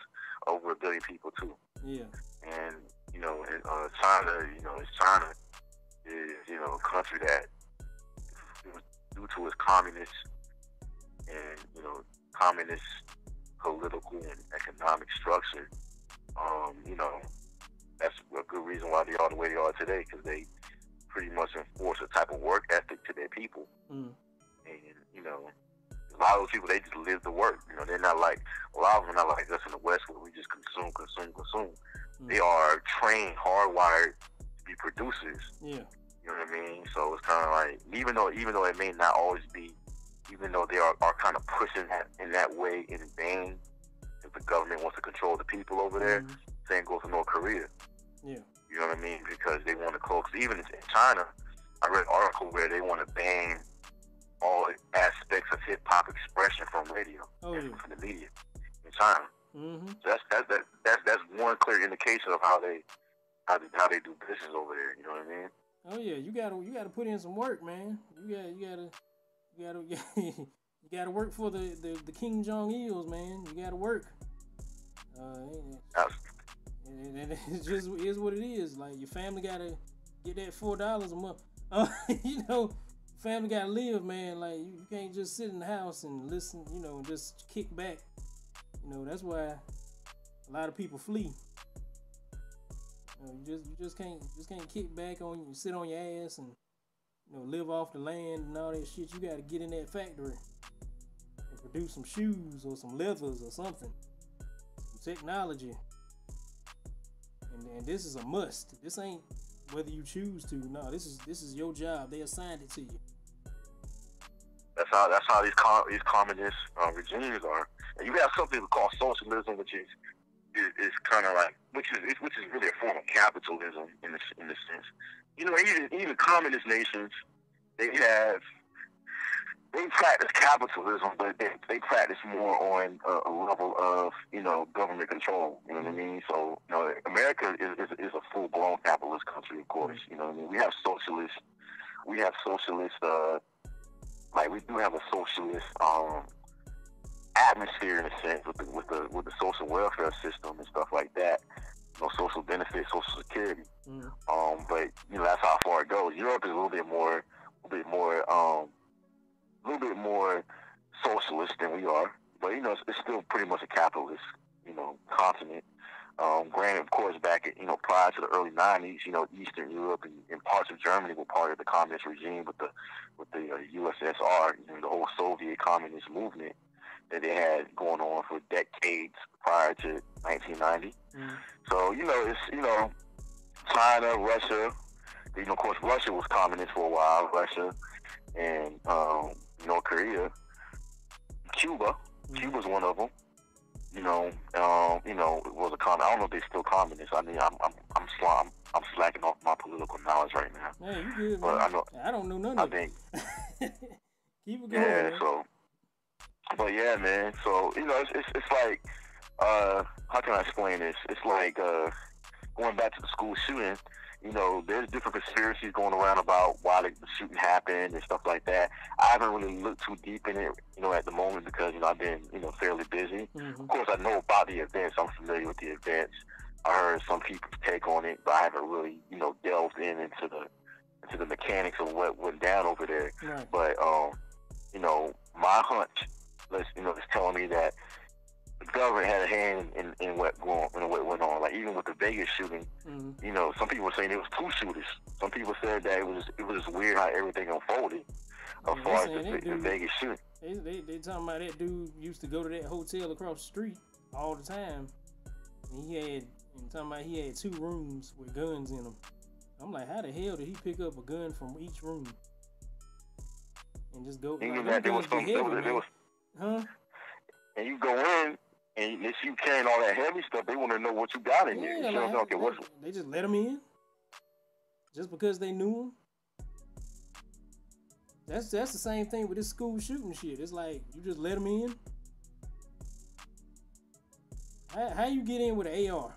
Speaker 3: over a billion people too.
Speaker 2: Yeah.
Speaker 3: And China, China is a country that, due to its communist and communist political and economic structure, that's a good reason why they are the way they are today, because they pretty much enforce a type of work ethic to their people. And a lot of those people, they just live to work. They're not like, a lot of them are not like us in the West where we just consume. They are trained, hardwired to be producers.
Speaker 2: Yeah.
Speaker 3: You know what I mean? So it's kind of like, even though it may not always be, even though they are kind of pushing that in that way in vain, if the government wants to control the people over there, same goes for North Korea.
Speaker 2: Yeah.
Speaker 3: You know what I mean? Because they want to close. Even in China, I read an article where they want to ban all aspects of hip hop expression from radio and from the media in China.
Speaker 2: Mm-hmm.
Speaker 3: So that's one clear indication of how they do business over there. You know what I mean?
Speaker 2: Oh yeah, you gotta put in some work, man. You gotta work for the King Jong Il's, man. You gotta work. And it just is what it is. Like your family gotta get that $4 a month. You know, family gotta live, man. Like you can't just sit in the house and listen, you know, and just kick back. You know, that's why a lot of people flee. You just can't kick back on you, sit on your ass and, you know, live off the land and all that shit. You gotta get in that factory and produce some shoes or some leathers or something. Some technology. And this is a must. This ain't whether you choose to. No, this is your job. They assigned it to you.
Speaker 3: That's how these communist regimes are. And you have something called socialism, which is kind of like which is really a form of capitalism in the sense. You know, even communist nations, they practice capitalism, but they practice more on a level of, you know, government control. You know what I mean? So, you know, America is a full blown capitalist country, of course. You know what I mean? We have socialist. Like we do have a socialist atmosphere in a sense with the social welfare system and stuff like that. You know, social benefits, social security. But you know, that's how far it goes. Europe is a little bit more socialist than we are, but you know, it's still pretty much a capitalist, you know, continent. Granted, of course, back at, you know, prior to the early '90s, you know, Eastern Europe and parts of Germany were part of the communist regime with the USSR, you know, the whole Soviet communist movement that they had going on for decades prior to 1990. So, you know, it's, you know, China, Russia, you know, of course, Russia was communist for a while, Russia, and North Korea, Cuba's one of them. You know, it was a communist. I don't know if they're still communist. I mean, I'm slacking off my political knowledge right now.
Speaker 2: Yeah, you good,
Speaker 3: but
Speaker 2: man. I don't know none of it. Keep it going.
Speaker 3: Yeah,
Speaker 2: man.
Speaker 3: so, but yeah, man. So, you know, it's like, how can I explain this? It's like going back to the school shooting. You know, there's different conspiracies going around about why the shooting happened and stuff like that. I haven't really looked too deep in it, you know, at the moment because, you know, I've been, you know, fairly busy. Of course, I know about the events. I'm familiar with the events. I heard some people's take on it, but I haven't really, you know, delved into the mechanics of what went down over there.
Speaker 2: Right.
Speaker 3: But, you know, my hunch, is telling me that the government had a hand in what went on. Like even with the Vegas shooting, you know, some people were saying it was two shooters. Some people said that it was weird how everything unfolded as far as the Vegas shooting.
Speaker 2: They talking about that dude used to go to that hotel across the street all the time, and he had 2 rooms with guns in them. I'm like, how the hell did he pick up a gun from each room and just go?
Speaker 3: You know that there was
Speaker 2: huh?
Speaker 3: And you go in. And if you carrying all that heavy stuff, they want to know what you got in there.
Speaker 2: They just let them in just because they knew him. That's the same thing with this school shooting shit. It's like you just let them in. How you get in with an AR?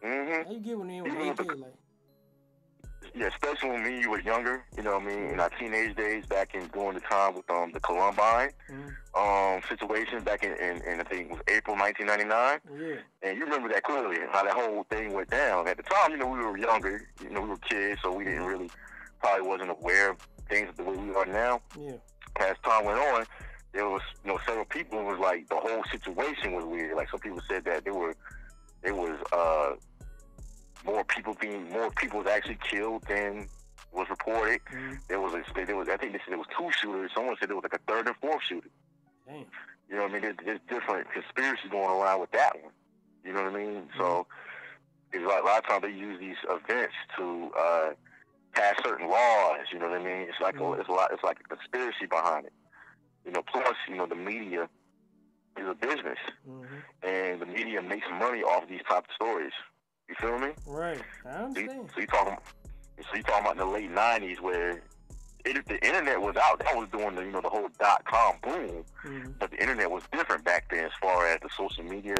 Speaker 2: How you get in with an AK? Like?
Speaker 3: Yeah, especially when me and you were younger, you know what I mean, in our teenage days back during the time with the Columbine situation back in I think it was April 1999.
Speaker 2: Yeah.
Speaker 3: And you remember that clearly, how that whole thing went down. At the time, you know, we were younger, you know, we were kids, so we didn't really, probably wasn't aware of things the way we are now.
Speaker 2: Yeah.
Speaker 3: As time went on, there was, you know, several people, it was like the whole situation was weird. Like some people said that there was more people was actually killed than was reported. There was I think they said there was 2 shooters. Someone said there was like a 3rd and 4th shooter.
Speaker 2: Damn.
Speaker 3: You know what I mean? There's different conspiracies going around with that one. You know what I mean? So it's like a lot of times they use these events to pass certain laws. You know what I mean? It's like it's like a conspiracy behind it. You know, plus, you know, the media is a business, and the media makes money off these type of stories. You feel me?
Speaker 2: Right. I understand.
Speaker 3: So you talking So you talking about in the late '90s where the internet was out. That was doing the whole .com boom. But the internet was different back then as far as the social media.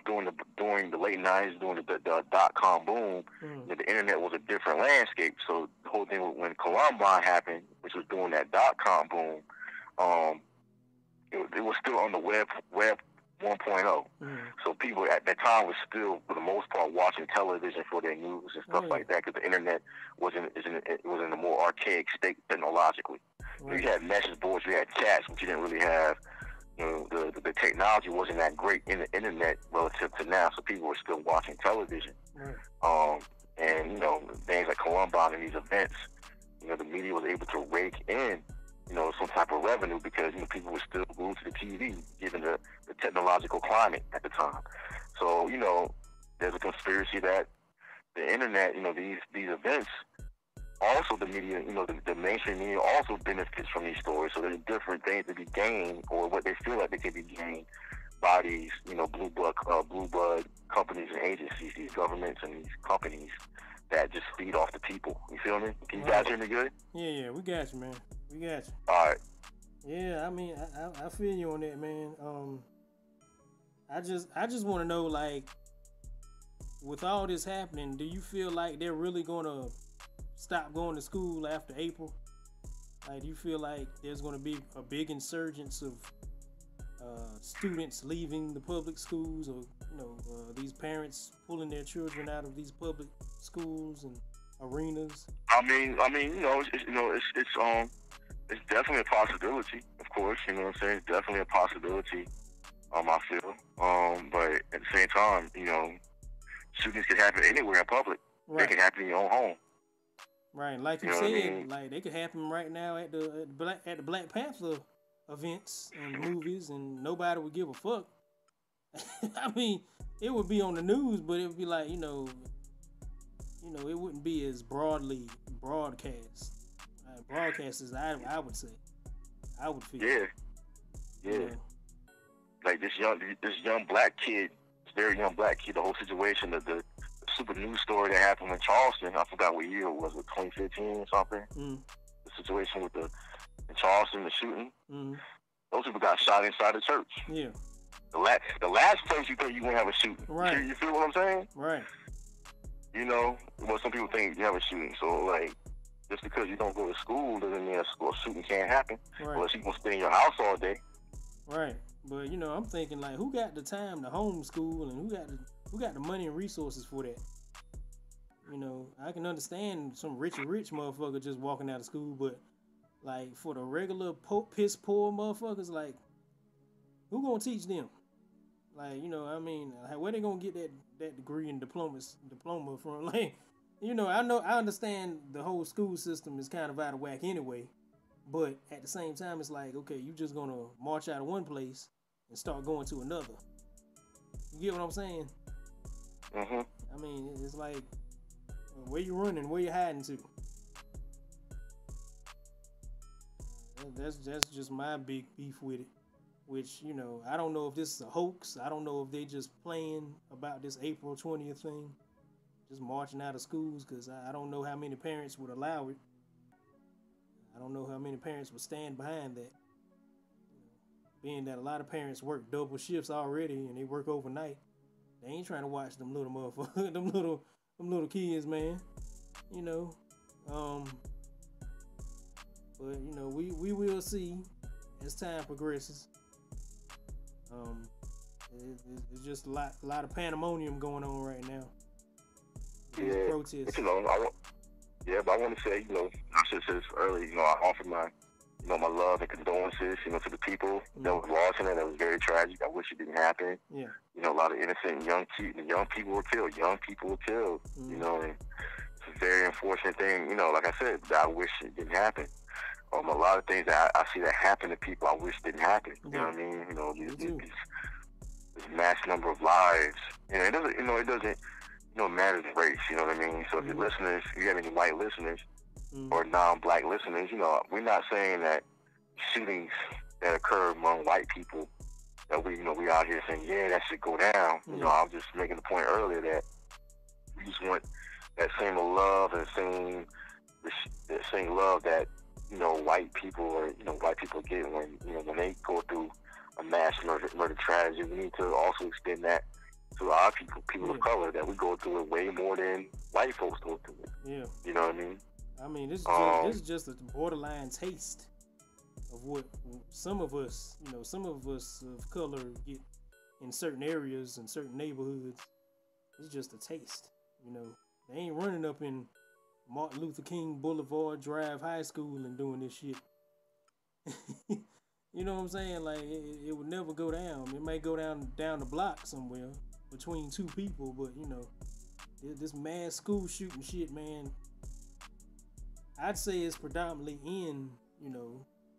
Speaker 3: During the late '90s, during the .com boom, the internet was a different landscape. So the whole thing when Columbine happened, which was during that .com boom, it was still on the web 1.0. So people at that time was still, for the most part, watching television for their news and stuff like that, because the internet was in a more archaic state technologically. You had message boards, you had chats, but you didn't really have, the technology wasn't that great in the internet relative to now. So people were still watching television. And things like Columbine and these events, the media was able to rake in some type of revenue because people were still glued to the TV given the technological climate at the time. So there's a conspiracy that the internet, these events, also the media, the mainstream media also benefits from these stories. So there's different things to be gained, or what they feel like they can be gained by these blue blood companies and agencies, these governments and these companies that just feed off the people. You feel me? Can you guys hear me good?
Speaker 2: Yeah, we got you, man. We got you.
Speaker 3: All right.
Speaker 2: Yeah, I mean, I feel you on that, man. I just want to know, like, with all this happening, do you feel like they're really gonna stop going to school after April? Like, do you feel like there's gonna be a big insurgence of students leaving the public schools, or these parents pulling their children out of these public schools and arenas?
Speaker 3: I mean, it's definitely a possibility, of course. You know what I'm saying? It's definitely a possibility. I feel. But at the same time, shootings can happen anywhere in public. Right. They can happen in your own home.
Speaker 2: Right, like you said, like they could happen right now at the Black Panther events and movies, and nobody would give a fuck. I mean, it would be on the news, but it would be like, it wouldn't be as broadly broadcast. Broadcast as I would say. I would feel. Yeah. Like this young black kid, very young black kid, the whole situation, the super news story that happened in Charleston. I forgot what year it was, 2015 or something. The situation with in Charleston, the shooting. Those people got shot inside the church. Yeah. The last place you think you gonna have a shooting. Right. You feel what I'm saying? Right.
Speaker 3: Well, some people think you have a shooting. So, like, just because you don't go to school doesn't mean a shooting can't happen. Right. Unless you can stay in your house all day.
Speaker 2: Right. But I'm thinking, like, who got the time to homeschool, and who got the money and resources for that? I can understand some rich motherfucker just walking out of school, but like for the regular piss poor motherfuckers, like, who gonna teach them? Like, where they gonna get that degree and diploma from? Like, I understand the whole school system is kind of out of whack anyway, but at the same time, it's like, okay, you just gonna march out of one place and start going to another. You get what I'm saying? I mean, it's like, where you running? Where you hiding to? That's just my big beef with it. Which, I don't know if this is a hoax. I don't know if they just playing about this April 20th thing, just marching out of schools, because I don't know how many parents would allow it. I don't know how many parents would stand behind that. Being that a lot of parents work double shifts already and they work overnight, they ain't trying to watch them little motherfuckers, them little kids, man. But we will see as time progresses. It's just a lot of pandemonium going on right now.
Speaker 3: Yeah,
Speaker 2: protests.
Speaker 3: But I want to say, I should have said this earlier. I offer my love and condolences, to the people that was lost in it. That was very tragic. I wish it didn't happen.
Speaker 2: Yeah.
Speaker 3: A lot of innocent young people were killed. And it's a very unfortunate thing. Like I said, I wish it didn't happen. A lot of things that I see that happen to people, I wish didn't happen. You know what I mean? This mass number of lives. It doesn't matter the race. You know what I mean? So if you're listeners, if you have any white listeners or non-black listeners, we're not saying that shootings that occur among white people that we out here saying, yeah, that should go down. I was just making the point earlier that we just want that same love and the same love that white people white people get when they go through a mass murder tragedy. We need to also extend that to our people of color, that we go through it way more than white folks go through it.
Speaker 2: Yeah.
Speaker 3: You know what I mean?
Speaker 2: I mean, this is just a borderline taste of what some of us of color get in certain areas and certain neighborhoods. It's just a taste. They ain't running up in Martin Luther King Boulevard Drive High School and doing this shit. You know what I'm saying? Like, it would never go down. It may go down the block somewhere between two people, but this mass school shooting shit, man, I'd say it's predominantly in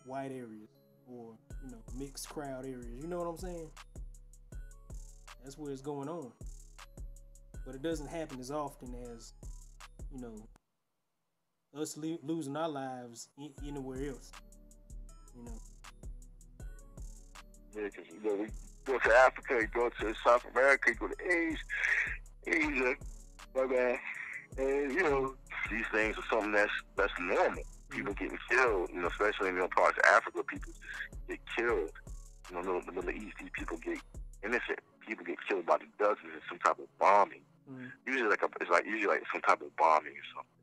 Speaker 2: white areas or mixed crowd areas. You know what I'm saying? That's where it's going on. But it doesn't happen as often as us losing our lives anywhere else.
Speaker 3: Yeah, because we go to Africa, you go to South America, you go to Asia, my bad, and these things are something that's normal. People getting killed, especially in parts of Africa, people just get killed. The Middle East, these people get innocent. People get killed by the dozens in some type of bombing. Mm-hmm. Usually, usually some type of bombing or something,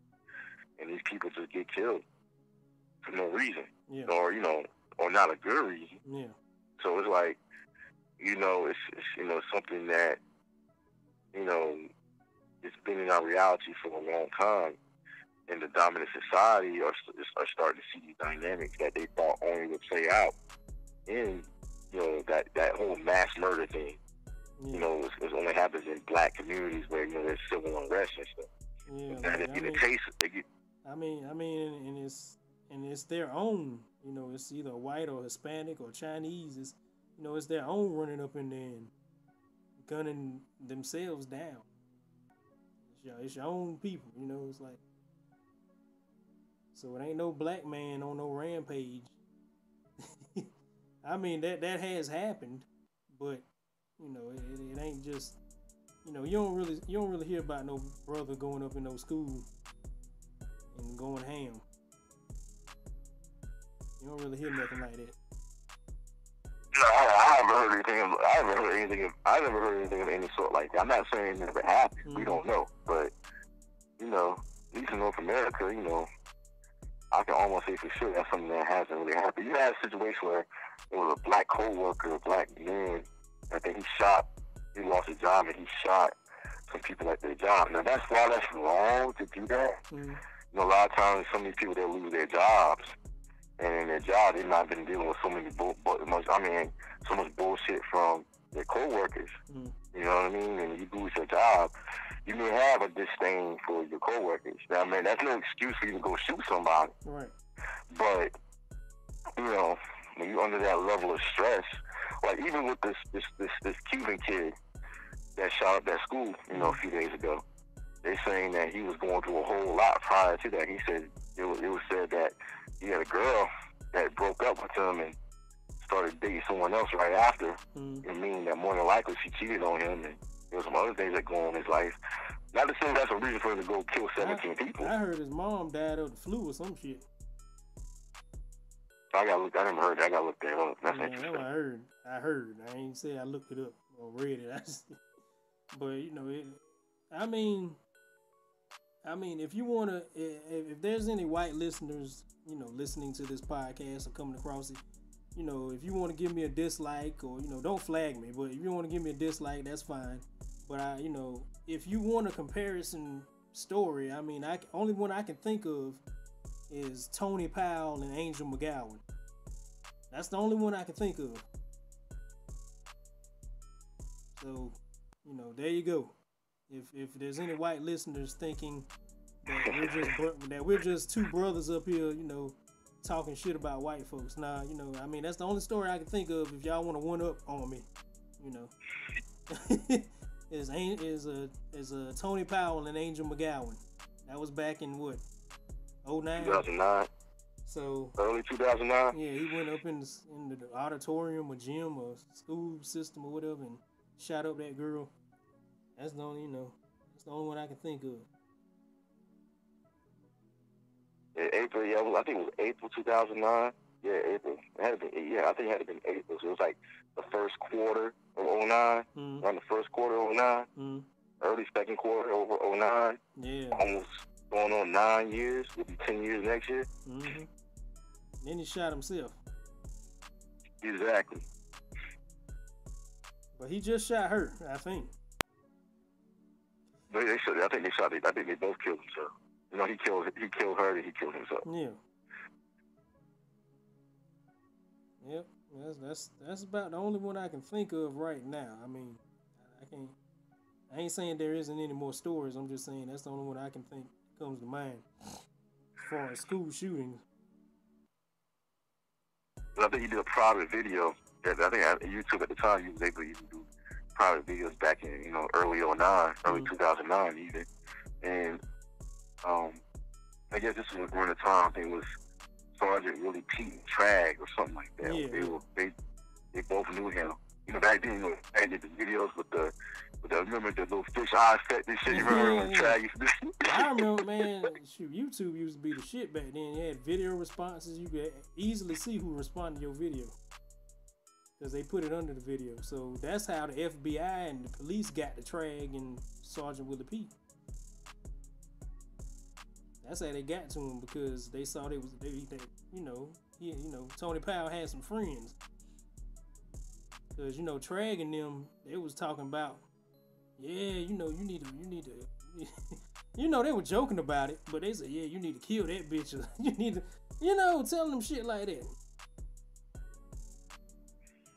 Speaker 3: and these people just get killed for no reason, or not a good reason.
Speaker 2: Yeah.
Speaker 3: So it's like, it's something that, it's been in our reality for a long time. And the dominant society are starting to see these dynamics that they thought only would play out in, that whole mass murder thing. Yeah. It only happens in black communities where, there's civil unrest and stuff. Yeah,
Speaker 2: and it's their own, it's either white or Hispanic or Chinese. It's their own running up in there and gunning themselves down. It's your own people, it's like, so it ain't no black man on no rampage. I mean, that has happened, but it ain't just, you don't really hear about no brother going up in no school and going ham. You don't really hear nothing like that.
Speaker 3: No, I haven't heard anything of any sort like that. I'm not saying it never happened. Mm-hmm. We don't know, but at least in North America, I can almost say for sure that's something that hasn't really happened. You had a situation where there was a black co-worker, a black man. I think he lost his job and he shot some people at their job. Now that's wrong to do that. Mm-hmm. A lot of times some of these people, they'll lose their jobs. And in their job, they've not been dealing with so much bullshit from their co-workers. Mm. You know what I mean? And you lose your job, you may have a disdain for your co-workers. Now, man, that's no excuse for you to go shoot somebody.
Speaker 2: Right.
Speaker 3: But, when you're under that level of stress, like even with this Cuban kid that shot up that school, a few days ago, they're saying that he was going through a whole lot prior to that. He said, it was said that he had a girl that broke up with him and started dating someone else right after. Mm. It meaning that more than likely she cheated on him, and there was some other things that go on in his life. Not to say that's a reason for him to go kill 17 people.
Speaker 2: I heard his mom died of the flu or some shit.
Speaker 3: I never heard that. I gotta look that up. That's interesting.
Speaker 2: That's what I heard. I ain't say I looked it up or read it. But if you wanna, if there's any white listeners, listening to this podcast or coming across it, if you want to give me a dislike or, don't flag me, but if you want to give me a dislike, that's fine. But if you want a comparison story, only one I can think of is Tony Powell and Angel McGowan. That's the only one I can think of. So, there you go. If there's any white listeners thinking that we're just two brothers up here, talking shit about white folks. Nah, that's the only story I can think of if y'all want to one up on me, is Tony Powell and Angel McGowan. That was back in what? 2009?
Speaker 3: 2009.
Speaker 2: So
Speaker 3: early 2009.
Speaker 2: Yeah, he went up in the auditorium or gym or school system or whatever and shot up that girl. That's the only one I can think of.
Speaker 3: April, yeah, I think it was April 2009. Yeah, April. It had been, yeah, I think it had been April. So it was like the first quarter of 09, around the first quarter of 09, early second quarter over 09.
Speaker 2: Yeah.
Speaker 3: Almost going on 9 years. It'll be 10 years next year.
Speaker 2: Then he shot himself.
Speaker 3: Exactly.
Speaker 2: But he just shot her, I think.
Speaker 3: But I think they shot it. I think they both killed themselves. You know, he killed her, and he killed himself.
Speaker 2: Yeah. Yep. That's about the only one I can think of right now. I mean, I ain't saying there isn't any more stories. I'm just saying that's the only one I can think comes to mind as far as school shootings.
Speaker 3: But I think he did a private video. I think on YouTube at the time, he was able to even do private videos back in, you know, early 09, early 2009 even. And I guess this was during the time, I think it was Sergeant Willie Pete and Trag or something like that.
Speaker 2: Yeah.
Speaker 3: They both knew him. You know, back then, you know, I did the videos with the remember the little fish eye effect and shit. You remember when Trag used to do?
Speaker 2: I remember, man. Shoot, YouTube used to be the shit back then. You had video responses. You could easily see who responded to your video because they put it under the video. So that's how the FBI and the police got the Trag and Sergeant Willie Pete. That's how they got to him because they saw Tony Powell had some friends. Cause Trag and them, they was talking about, you need to, they were joking about it, but they said, yeah, you need to kill that bitch. You need to, telling them shit like that.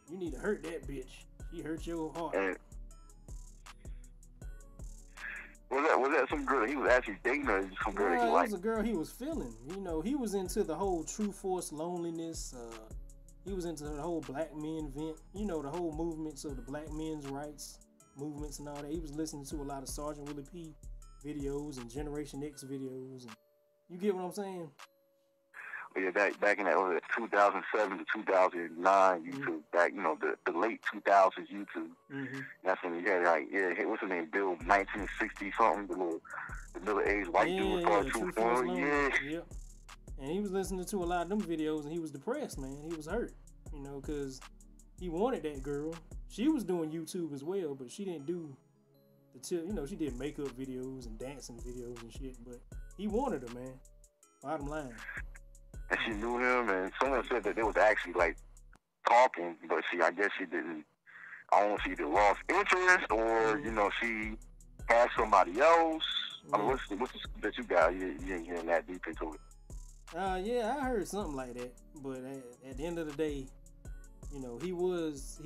Speaker 2: You need to hurt that bitch. She hurt your heart.
Speaker 3: And was that some girl that he was actually dating or some girl that he liked?
Speaker 2: It was a girl he was feeling. He was into the whole true force loneliness. He was into the whole black men vent, the whole movements of the black men's rights movements and all that. He was listening to a lot of Sergeant Willie P videos and Generation X videos. And you get what I'm saying?
Speaker 3: Yeah, back in that 2007 to 2009 YouTube, back the late 2000s YouTube. That's when you had what's his name, Bill 1960 something, the middle-aged white dude called True Force.
Speaker 2: Yep. And he was listening to a lot of them videos, and he was depressed, man. He was hurt, because he wanted that girl. She was doing YouTube as well, but she didn't do she did makeup videos and dancing videos and shit. But he wanted her, man. Bottom line.
Speaker 3: And she knew him, and someone said that they was actually like talking, but I guess she didn't. I don't know if she either lost interest or she had somebody else. I mean, what's the that you got? You ain't getting that deep into it.
Speaker 2: Yeah, I heard something like that. But at the end of the day, he was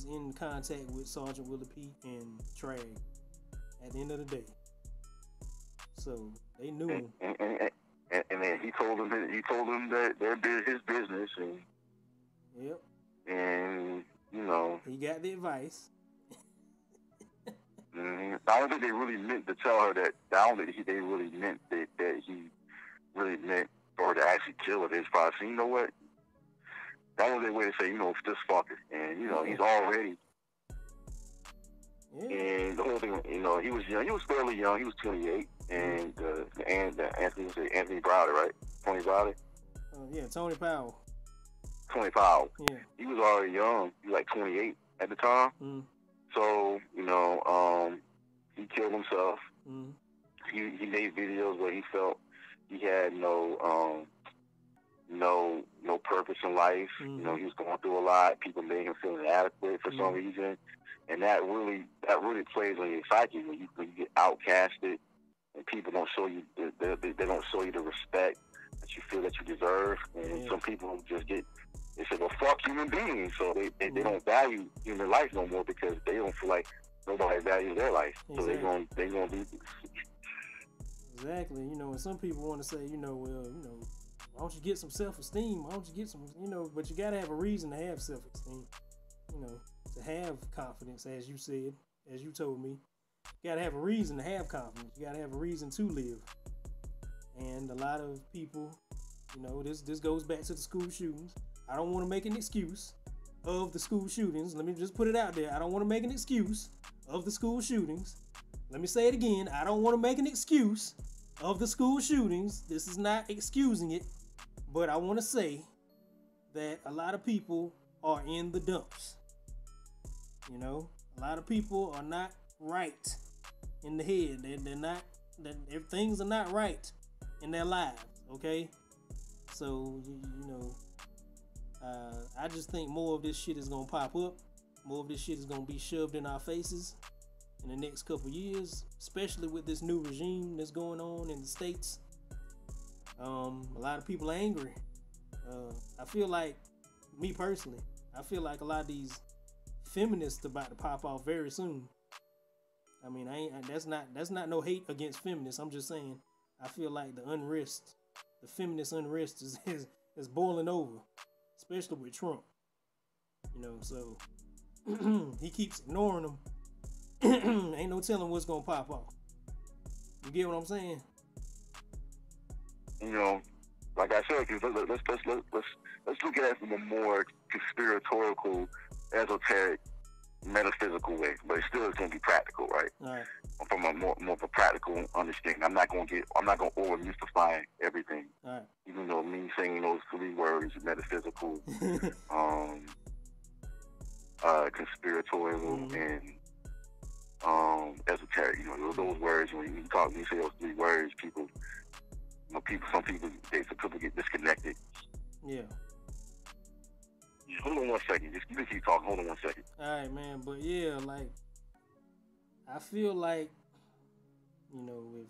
Speaker 2: in contact with Sergeant Willie Pete and Trag at the end of the day. So they knew him.
Speaker 3: And then he told them that they're his business, and
Speaker 2: yep.
Speaker 3: And
Speaker 2: he got the advice.
Speaker 3: I don't think they really meant to tell her that. I don't think they really meant that he really meant for her to actually kill her. They just probably said, you know what? That was their way to say, just fuck her. And he's already. Yeah. And the whole thing, he was young. He was fairly young. He was 28. And Anthony Browder, right? Tony Browder?
Speaker 2: Yeah, Tony Powell.
Speaker 3: Tony Powell.
Speaker 2: Yeah.
Speaker 3: He was already young. He was like 28 at the time. So, he killed himself. He made videos where he felt he had no purpose in life. He was going through a lot. People made him feel inadequate for some reason. And that really plays on your psyche when you get outcasted. And people don't show you, they don't show you the respect that you feel that you deserve. And some people just they say, well, fuck human beings. So they don't value human life no more because they don't feel like nobody values their life.
Speaker 2: Exactly.
Speaker 3: So they're going to be.
Speaker 2: Exactly. And some people want to say, why don't you get some self-esteem? Why don't you get some, but you got to have a reason to have self-esteem. To have confidence, as you said, as you told me. You gotta have a reason to have confidence. You gotta have a reason to live. And a lot of people, this goes back to the school shootings. I don't want to make an excuse of the school shootings. Let me just put it out there. I don't want to make an excuse of the school shootings. Let me say it again. I don't want to make an excuse of the school shootings, this is not excusing it, but I want to say that a lot of people are in the dumps. You know, a lot of people are not right in the head. They're not, things are not right in their lives, okay? So, you know, I just think more of this shit is going to pop up. More of this shit is going to be shoved in our faces in the next couple years, especially with this new regime that's going on in the States. A lot of people are angry. I feel like, me personally, I feel like a lot of these feminists about to pop off very soon. I mean, that's not no hate against feminists. I'm just saying, I feel like the feminist unrest is boiling over, especially with Trump. You know, so he keeps ignoring them. Ain't no telling what's gonna pop off. You get what I'm saying?
Speaker 3: You know, like I said, let's look at it from a more conspiratorial, esoteric, metaphysical way, but it still is going to be practical, right?
Speaker 2: Right.
Speaker 3: From a more of a practical understanding. I'm not going to over mystify everything.
Speaker 2: Right.
Speaker 3: Even though me saying those 3 words, metaphysical, conspiratorial, and esoteric. You know, those words. When you say those 3 words, some people get disconnected.
Speaker 2: Yeah.
Speaker 3: Hold on one second. Just keep talking. Hold on one second.
Speaker 2: All right, man. But yeah, like, I feel like, you know,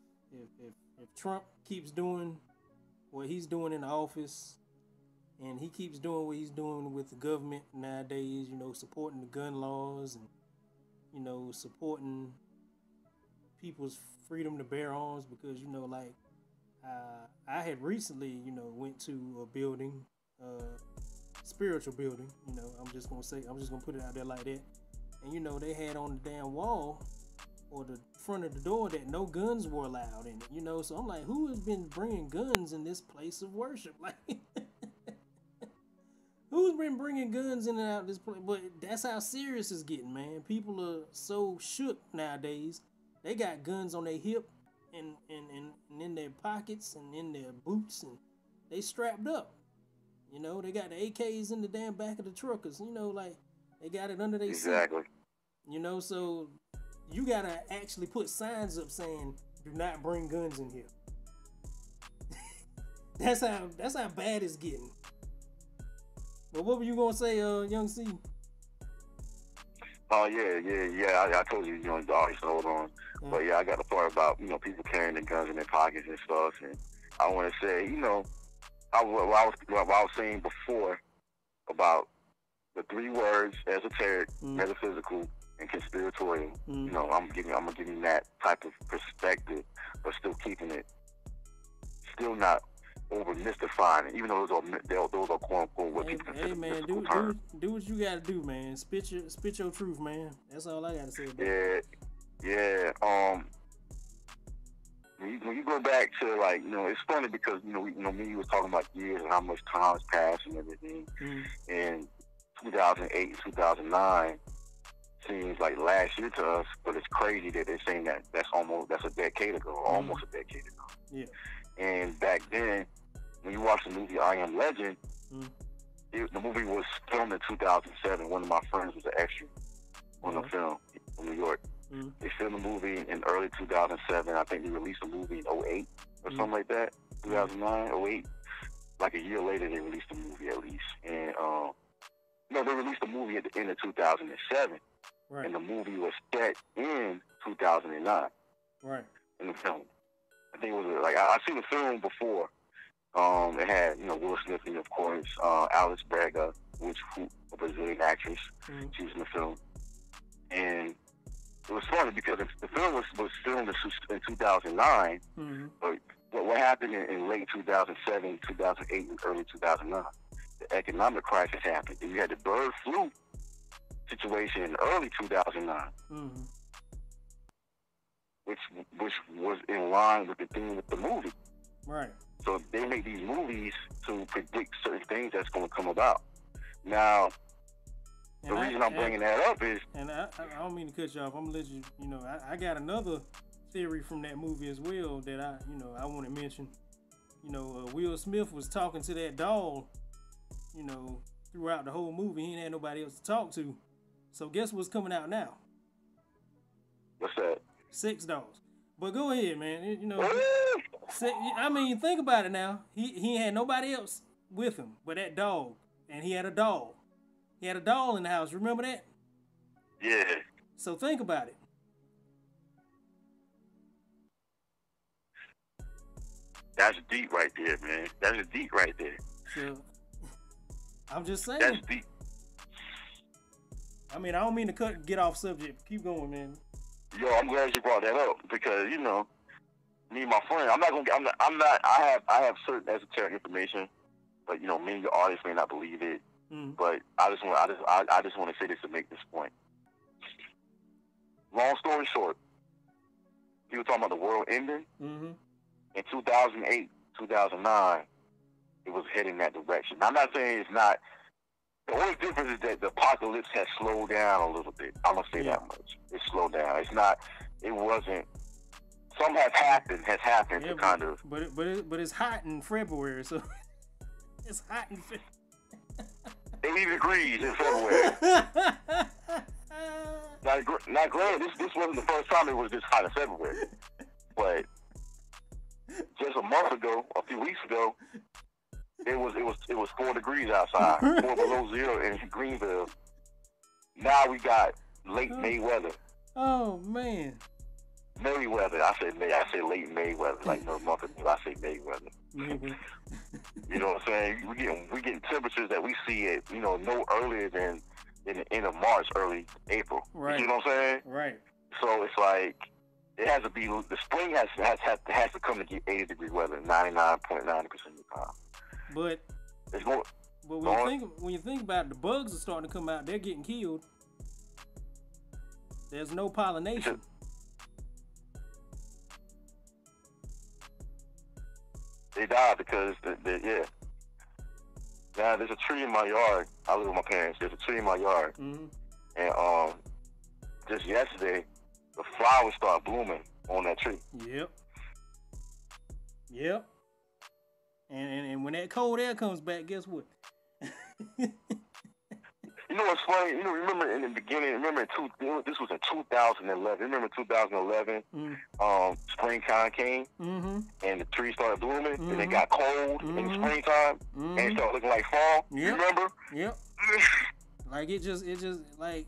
Speaker 2: if Trump keeps doing what he's doing in the office, and he keeps doing what he's doing with the government nowadays, you know, supporting the gun laws and, you know, supporting people's freedom to bear arms, because, you know, like, I had recently, you know, went to a building, spiritual building, you know, I'm just gonna put it out there like that. And, you know, they had on the damn wall or the front of the door that no guns were allowed in it, you know. So I'm like, who has been bringing guns in this place of worship? Like, who's been bringing guns in and out of this place? But that's how serious it's getting, man. People are so shook nowadays. They got guns on their hip and in their pockets and in their boots, and they strapped up. You know, they got the AKs in the damn back of the truckers. You know, like, they got it under their seat.
Speaker 3: Exactly.
Speaker 2: You know, so you gotta actually put signs up saying, "Do not bring guns in here." That's how bad it's getting. But what were you gonna say, Young C?
Speaker 3: Oh yeah. I told you, you know, always hold on. Yeah. But yeah, I got a part about, you know, people carrying the guns in their pockets and stuff. And I want to say, you know, what I was saying before about the 3 words, esoteric, metaphysical, and conspiratorial. You know, I'm gonna give you that type of perspective, but still keeping it, still not over mystifying it, even though those are quote unquote what people consider mystical terms.
Speaker 2: Do what you gotta do, man. Spit your truth, man. That's all I gotta say about
Speaker 3: it. Yeah. When you go back to, like, you know, it's funny because, you know, me was talking about years and how much time has passed and everything. And 2008 and 2009 seems like last year to us, but it's crazy that they're saying that's a decade ago, almost a decade ago.
Speaker 2: Yeah.
Speaker 3: And back then, when you watch the movie I Am Legend, the movie was filmed in 2007. One of my friends was an extra on the film in New York. They filmed the movie in early 2007. I think they released the movie in 2008 or something like that. 2009, 2008. Like a year later, they released the movie at least. And, no, they released the movie at the end of 2007. Right. And the movie was set in 2009. Right. In the film. I think it was, like, I've seen the film before. It had, you know, Will Smith and, of course, Alice Braga, a Brazilian actress. She was in the film. And it was funny because the film was filmed in 2009, but what happened in late 2007, 2008, and early 2009? The economic crisis happened. And you had the bird flu situation in early 2009, which was in line with the theme of the movie. Right. So they make these movies to predict certain things that's going to come about. Now, the reason I'm bringing that up is...
Speaker 2: And I don't mean to cut you off. I'm going to let you, you know, I got another theory from that movie as well that I want to mention. Will Smith was talking to that doll, throughout the whole movie. He ain't had nobody else to talk to. So guess what's coming out now?
Speaker 3: What's that?
Speaker 2: Sex dolls. But go ahead, man. Think about it now. He ain't had nobody else with him but that dog. And he had a doll. He had a doll in the house. Remember that?
Speaker 3: Yeah.
Speaker 2: So think about it.
Speaker 3: That's deep right there, man. That's deep right there.
Speaker 2: So, I'm just saying.
Speaker 3: That's deep.
Speaker 2: I don't mean to get off subject. Keep going, man.
Speaker 3: Yo, I'm glad you brought that up because me and my friend. I have certain esoteric information, but many of the audience may not believe it. But I just want to say this to make this point. Long story short, you were talking about the world ending.
Speaker 2: Mm-hmm.
Speaker 3: In 2008, 2009, it was heading that direction. I'm not saying it's not. The only difference is that the apocalypse has slowed down a little bit. I'm gonna say that much. It's slowed down. It's not. It wasn't. Something has happened to kind of.
Speaker 2: But it's hot in February, so it's hot in February.
Speaker 3: 80 degrees in February. Not granted, this wasn't the first time it was this hot in February, but just a month ago, a few weeks ago, it was 4 degrees outside, 4 below zero in Greenville. Now we got late May weather.
Speaker 2: Oh man.
Speaker 3: May weather. I say late May weather. Like no month ago, I say May weather. You know what I'm saying? We getting temperatures that we see at no earlier than in the end of March, early April.
Speaker 2: Right.
Speaker 3: You know what I'm saying?
Speaker 2: Right.
Speaker 3: So it's like it has to be the spring has to come to get 80-degree weather 99.9% of the time.
Speaker 2: But
Speaker 3: it's going.
Speaker 2: But when you think about it, the bugs are starting to come out. They're getting killed. There's no pollination.
Speaker 3: They die because Now there's a tree in my yard. I live with my parents. There's a tree in my yard, and just yesterday, the flowers started blooming on that tree.
Speaker 2: Yep. And when that cold air comes back, guess what?
Speaker 3: You know what's funny? Remember in the beginning, this was in 2011. Remember 2011, springtime came, and the trees started blooming, and it got cold in the springtime, and it started looking like fall. You remember?
Speaker 2: Yep. Like it just like,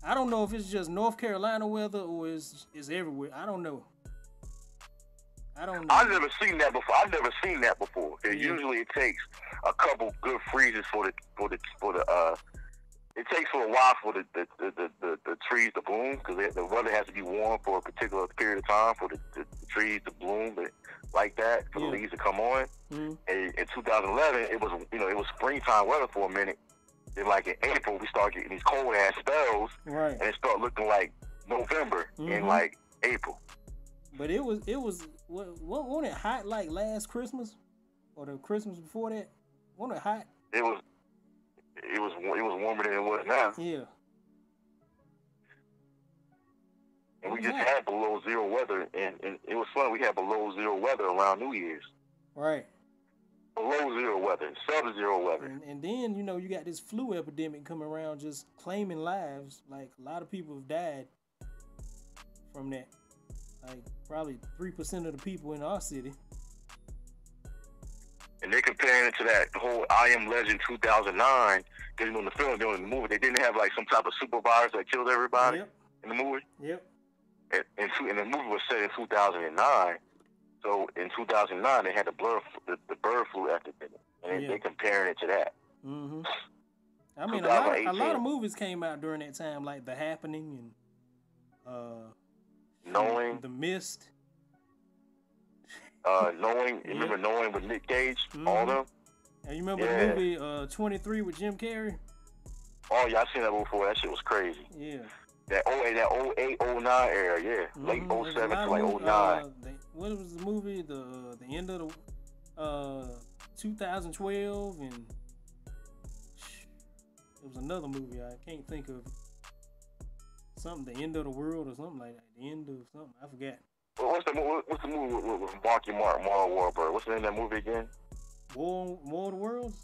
Speaker 2: I don't know if it's just North Carolina weather or it's everywhere. I don't know.
Speaker 3: I've never seen that before. Usually it takes a couple good freezes for the it takes for a while for the trees to bloom because the weather has to be warm for a particular period of time for the trees to bloom like that, for the leaves to come on. And in 2011, it was springtime weather for a minute. Then like in April, we started getting these cold ass spells, and it started looking like November in like April.
Speaker 2: But it was wasn't it hot like last Christmas or the Christmas before that? Wasn't it hot?
Speaker 3: It was warmer than it was now.
Speaker 2: Yeah.
Speaker 3: And we just had below zero weather, and it was fun. We had below zero weather around New Year's.
Speaker 2: Right.
Speaker 3: Below zero weather, sub-zero weather.
Speaker 2: And then, you got this flu epidemic coming around just claiming lives. Like, a lot of people have died from that. Like, probably 3% of the people in our city.
Speaker 3: And they're comparing it to that whole I Am Legend 2009. Because in the film, during the movie, they didn't have like some type of super virus that killed everybody in the movie.
Speaker 2: Yep.
Speaker 3: And the movie was set in 2009. So in 2009, they had the bird flu epidemic, and they're comparing it to that.
Speaker 2: I mean, a lot of movies came out during that time, like The Happening and
Speaker 3: Knowing,
Speaker 2: The Mist.
Speaker 3: Knowing, you remember Knowing with Nick Cage, all of them?
Speaker 2: And you remember the movie 23 with Jim Carrey?
Speaker 3: Oh yeah, I've seen that before. That shit was crazy.
Speaker 2: Yeah.
Speaker 3: That 08, 09 era, late 07 to like 09.
Speaker 2: What was the movie? The end of the 2012, and it was another movie I can't think of. Something, The End of the World or something like that. The end of something, I forgot.
Speaker 3: Well, What's the movie with Mark Wahlberg? What's the name of that movie again?
Speaker 2: War of the Worlds?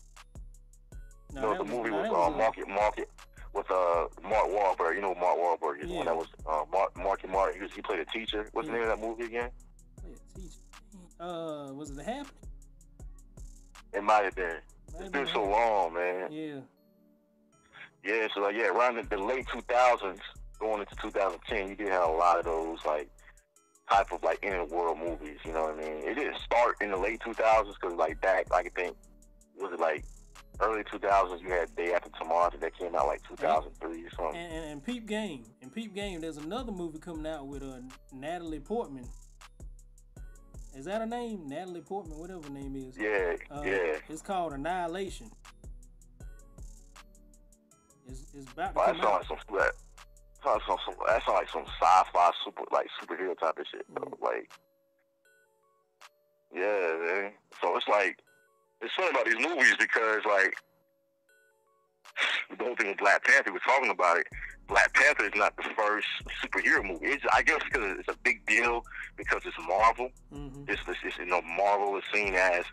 Speaker 3: No, the movie with Mark Wahlberg. You know who Mark Wahlberg is? Yeah. When that was Marky Mark. He played a teacher. What's the name of that movie again?
Speaker 2: Teacher. Was it The Happening?
Speaker 3: It might have been. It's been so long, man.
Speaker 2: Yeah.
Speaker 3: Yeah, so around the late 2000s, going into 2010, you did have a lot of those type of inner world movies. You know what I mean? It didn't start in the late 2000s because back, I think, was it early 2000s? You had Day After Tomorrow that came out 2003 or something.
Speaker 2: And Peep Game. In Peep Game, there's another movie coming out with Natalie Portman. Is that her name? Natalie Portman, whatever her name is.
Speaker 3: Yeah, yeah.
Speaker 2: It's called Annihilation. It's about to come
Speaker 3: out. That sounds like some sci-fi superhero type of shit. Yeah, man. So it's funny about these movies because the whole thing with Black Panther, we're talking about it. Black Panther is not the first superhero movie. I guess because it's a big deal because it's Marvel.
Speaker 2: Mm-hmm.
Speaker 3: It's Marvel is seen as,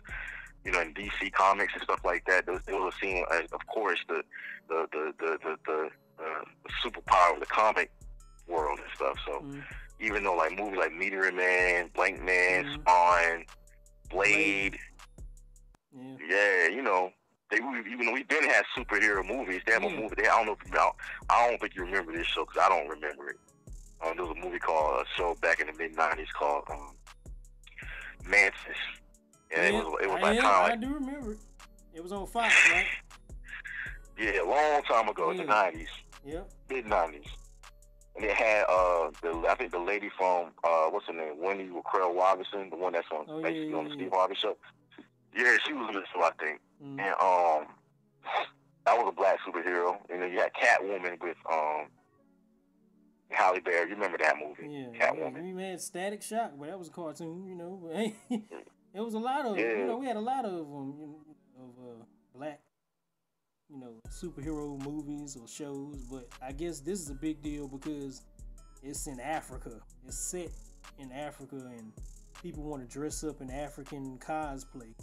Speaker 3: in DC Comics and stuff like that. They were seen as, of course, the superpower of the comic world and stuff. So even though movies like Meteor Man, Blank Man, Spawn, Blade, even though we didn't have superhero movies, they have a movie. I don't think you remember this show because I don't remember it. There was a movie called a show back in the mid-90s called Mantis. And it was
Speaker 2: I do remember it. It was on Fox, right?
Speaker 3: Yeah, a long time ago in the 90s.
Speaker 2: Yep.
Speaker 3: Mid-90s. And it had I think the lady from what's her name? Wendy Creel Robinson, the one that's on on the Steve Harvey show. Yeah, she was in this show, I think. And that was a black superhero. And then you had Catwoman with Halle Berry. You remember that movie?
Speaker 2: Yeah.
Speaker 3: Catwoman.
Speaker 2: We had Static Shock, but that was a cartoon, But it was a lot of, we had a lot of black, superhero movies or shows. But I guess this is a big deal because it's in Africa. It's set in Africa, and people want to dress up in African cosplay.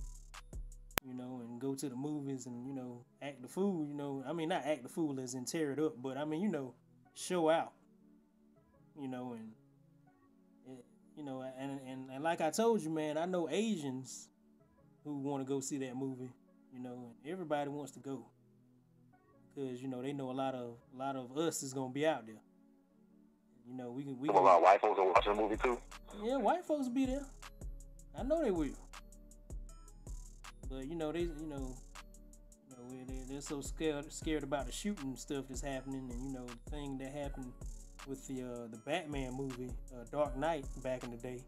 Speaker 2: And go to the movies and, act the fool, I mean, not act the fool as in tear it up, but I mean, show out, and like I told you, man, I know Asians who want to go see that movie, and everybody wants to go because, they know a lot of us is going to be out there. We
Speaker 3: a lot of white folks are watching the movie too.
Speaker 2: Yeah, white folks will be there. I know they will. But they're so scared about the shooting stuff that's happening, and the thing that happened with the Batman movie, Dark Knight, back in the day,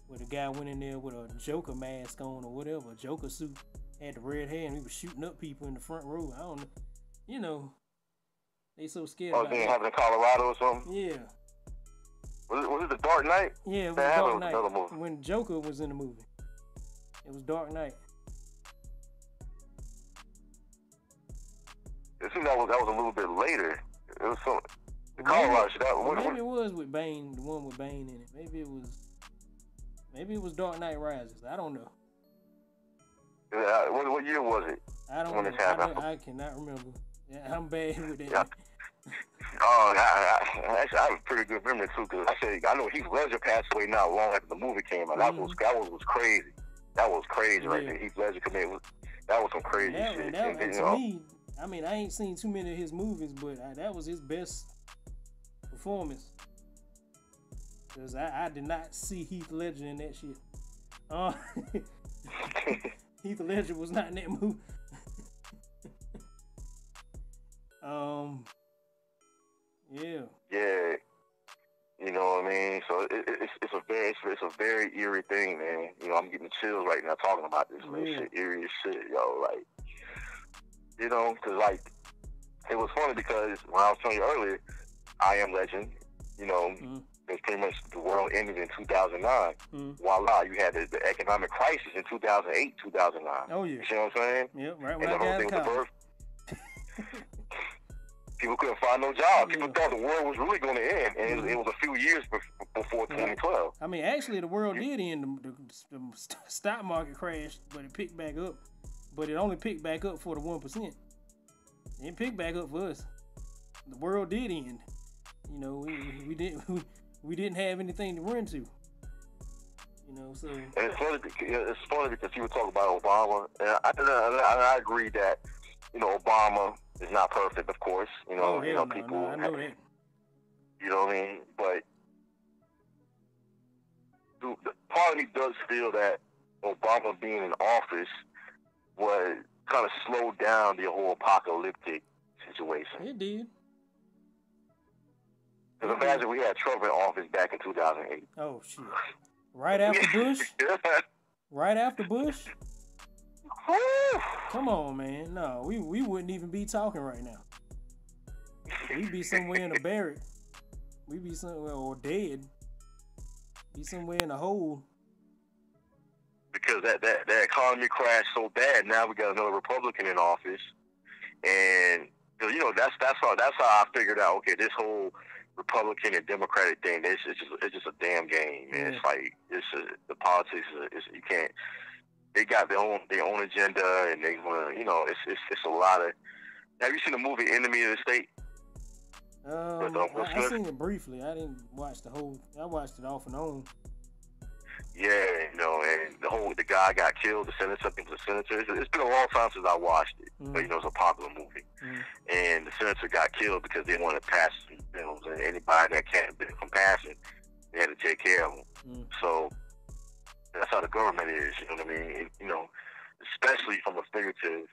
Speaker 2: where the guy went in there with a Joker mask on or whatever, a Joker suit, had the red hair, and he was shooting up people in the front row. I don't know, they so scared.
Speaker 3: Oh, it happened in Colorado or something.
Speaker 2: Yeah.
Speaker 3: Was it the Dark Knight?
Speaker 2: Yeah, it was Dark Knight. When Joker was in the movie, it was Dark Knight.
Speaker 3: It seemed that was a little bit later. It was so the Colorado shit.
Speaker 2: Maybe it was with Bane, the one with Bane in it. Maybe it was Dark Knight Rises. I don't know.
Speaker 3: What year was it?
Speaker 2: I don't know. I cannot remember. Yeah, I'm bad with that.
Speaker 3: Yeah. Actually, I have a pretty good memory too, because I know Heath Ledger passed away not long after the movie came out. That was crazy. That was crazy right there. Heath Ledger committed. That was some crazy shit.
Speaker 2: To me, I mean, I ain't seen too many of his movies, but that was his best performance. Because I did not see Heath Ledger in that shit. Heath Ledger was not in that movie. Yeah.
Speaker 3: Yeah. You know what I mean? So it's a very eerie thing, man. I'm getting chills right now talking about this. Man. Shit, eerie as shit, yo. Because it was funny because when I was telling you earlier, I Am Legend, it's pretty much the world ended in 2009. Voila, you had the economic crisis in 2008, 2009.
Speaker 2: Oh, yeah.
Speaker 3: You see what I'm saying?
Speaker 2: Yeah, right
Speaker 3: and
Speaker 2: when
Speaker 3: the
Speaker 2: I
Speaker 3: whole
Speaker 2: got
Speaker 3: thing with the birth. People couldn't find no job. People thought the world was really going to end, and it was a few years before 2012.
Speaker 2: I mean, actually, the world did end. The stock market crashed, but it picked back up. But it only picked back up for the 1%. It picked back up for us. The world did end. You know, we didn't have anything to run to. You know, so. And
Speaker 3: it's funny because you were talking about Obama, and I agree that, you know, Obama is not perfect, of course. You know, people.
Speaker 2: No, I know that.
Speaker 3: You know what I mean? But part of me does feel that Obama being in office was kind of slowed down the whole apocalyptic situation.
Speaker 2: It did.
Speaker 3: Because imagine we had Trump in office back in 2008.
Speaker 2: Oh, shit. Right after Bush? Right after Bush? Come on, man. No, we wouldn't even be talking right now. We'd be somewhere in a barrack. We'd be somewhere, or dead. Be somewhere in a hole.
Speaker 3: Because that economy crashed so bad, now we got another Republican in office. And, you know, that's how I figured out, okay, this whole Republican and Democratic thing, it's just a damn game, man.
Speaker 2: Yeah.
Speaker 3: It's like, the politics you can't, they got their own agenda, and they want to, you know, it's a lot of. Have you seen the movie Enemy of the State?
Speaker 2: I seen it briefly. I didn't watch the whole. I watched it off and on.
Speaker 3: Yeah, you know, and the guy got killed. The senator, I think it was a senator. It's been a long time since I watched it, but you know, it's a popular movie. And the senator got killed because they wanted to pass some bills, and anybody that can't benefit from passing, they had to take care of them. So that's how the government is. You know what I mean? You know, especially from a figurative.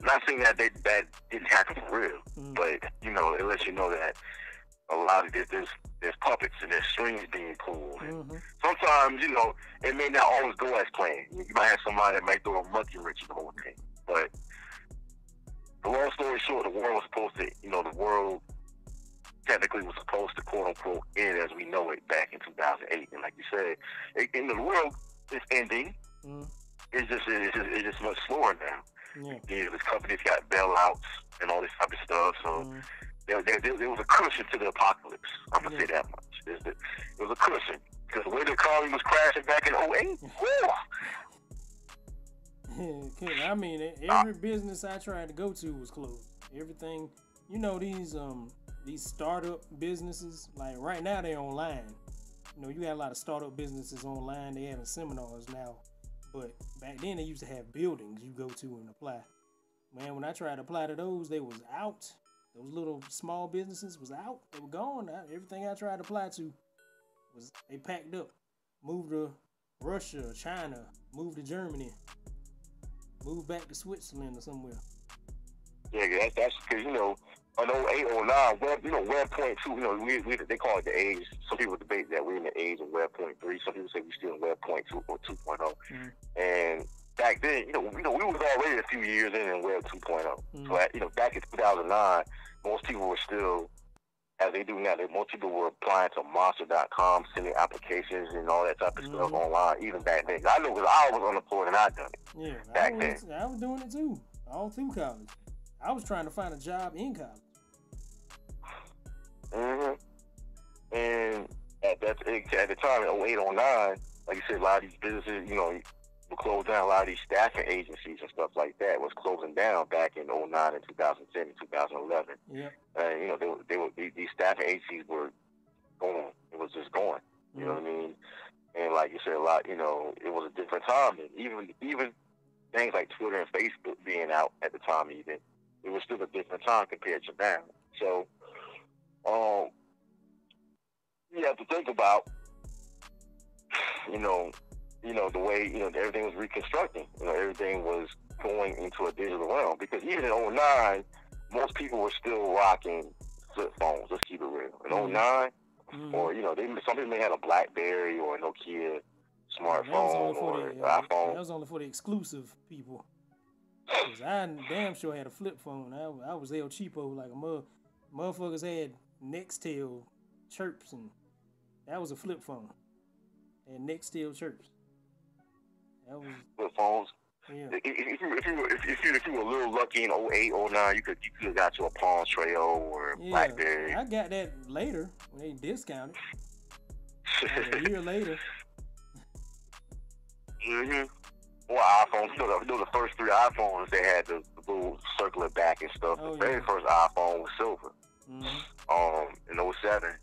Speaker 3: Not saying that didn't happen for real, but you know, it lets you know that a lot of there's puppets and there's strings being pulled. And sometimes, you know, it may not always go as planned. You might have somebody that might throw a monkey wrench in the whole thing. But the long story short, the world was supposed to, you know, the world technically was supposed to quote unquote end as we know it back in 2008. And like you said, the world is ending. It's just much slower now. Yeah, this company's got bailouts and all this type of stuff. So there was a cushion to the apocalypse. I'm gonna say that much. It was a cushion because the way the economy was crashing back in 2008.
Speaker 2: I mean, every business I tried to go to was closed. Everything, you know, these startup businesses, like right now they're online. You know, you got a lot of startup businesses online. They having seminars now. But back then, they used to have buildings you go to and apply. Man, when I tried to apply to those, they was out. Those little small businesses was out. They were gone. Everything I tried to apply to they packed up. Moved to Russia, China, moved to Germany, moved back to Switzerland or somewhere.
Speaker 3: Yeah, that's because, you know, on 08, 09, Web 0.2, you know, they call it the age. Some people debate that we're in the age of Web 0.3. Some people say we're still in Web 0.2 or 2.0. And back then, you know, we was already a few years in Web 2.0. So, you know, back in 2009, most people were still, as they do now, most people were applying to Monster.com, sending applications and all that type of stuff online, even back then. I know because I was unemployed and I done it. Yeah, back then.
Speaker 2: I was doing it too, all through college. I was trying to find a job in college.
Speaker 3: And at the time in 08, 09, like you said, a lot of these businesses, you know, were closed down. A lot of these staffing agencies and stuff like that was closing down back in 09 and 2010 and 2011.
Speaker 2: Yeah.
Speaker 3: And you know, these staffing agencies were going. It was just going. You know what I mean? And like you said, a lot. You know, it was a different time. And even things like Twitter and Facebook being out at the time, even it was still a different time compared to now. So, you have to think about, you know, the way, you know, everything was reconstructing. You know, everything was going into a digital realm. Because even in 09, most people were still rocking flip phones. Let's keep it real. In 09, or, you know, some people may have a BlackBerry or a Nokia smartphone or iPhone.
Speaker 2: That was only for the exclusive people. Because I damn sure had a flip phone. I was El Cheapo like a motherfuckers had Nextel chirps, and that was a flip phone. And Nextel chirps. That was
Speaker 3: flip phones.
Speaker 2: Yeah.
Speaker 3: If you were a little lucky in 08, 09, you could have got you a Palm Trail or a BlackBerry.
Speaker 2: I got that later when they discounted. Like a year later.
Speaker 3: Or iPhones. You know, the first 3 iPhones, they had the little circular back and stuff.
Speaker 2: Oh,
Speaker 3: the very first iPhone was silver. In 07,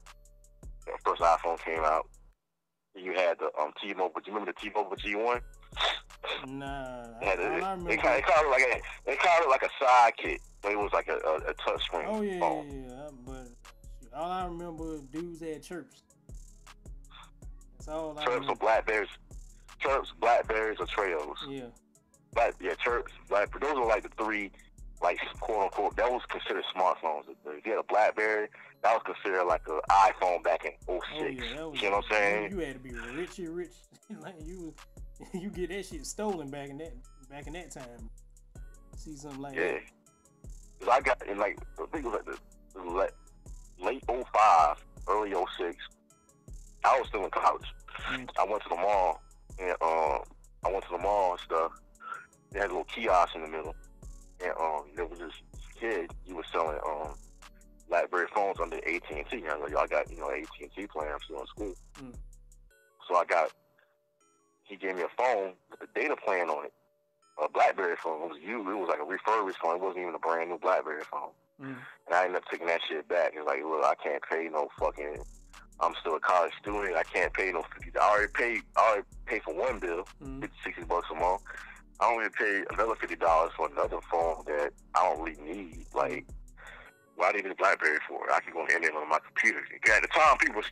Speaker 3: the first iPhone came out. You had the T-Mobile. Do you remember the T-Mobile G1?
Speaker 2: Nah,
Speaker 3: I
Speaker 2: remember.
Speaker 3: They called it like a sidekick, but it was like a touch screen.
Speaker 2: Oh yeah,
Speaker 3: phone.
Speaker 2: yeah. But all I remember, dudes had chirps. That's all I remember.
Speaker 3: Or Blackberries, or Trails.
Speaker 2: Yeah.
Speaker 3: Chirps, Blackberry. Those were like the 3, like quote unquote. That was considered smartphones. If you had a BlackBerry, that was considered like an iPhone back in 06.
Speaker 2: Oh, yeah, you know what I'm saying? You had to be rich. Like you get that shit stolen back in that time. See something like that.
Speaker 3: Cause I got in like I think it was like the late 05, early 06. I was still in college. I went to the mall and stuff. They had a little kiosk in the middle, and there was this kid. He was selling BlackBerry phones under AT&T. I was like, y'all got AT&T plan. I'm still in school, so he gave me a phone with a data plan on it, a BlackBerry phone. It was like a refurbished phone. It wasn't even a brand new BlackBerry phone. And I ended up taking that shit back. It's like, look, I can't pay no fucking. I'm still a college student. I can't pay no $50. I already paid for one bill, $60 a month. I don't even pay another $50 for another phone that I don't really need. Like, why do you need a BlackBerry for? I can go on the internet on my computer. At the time, people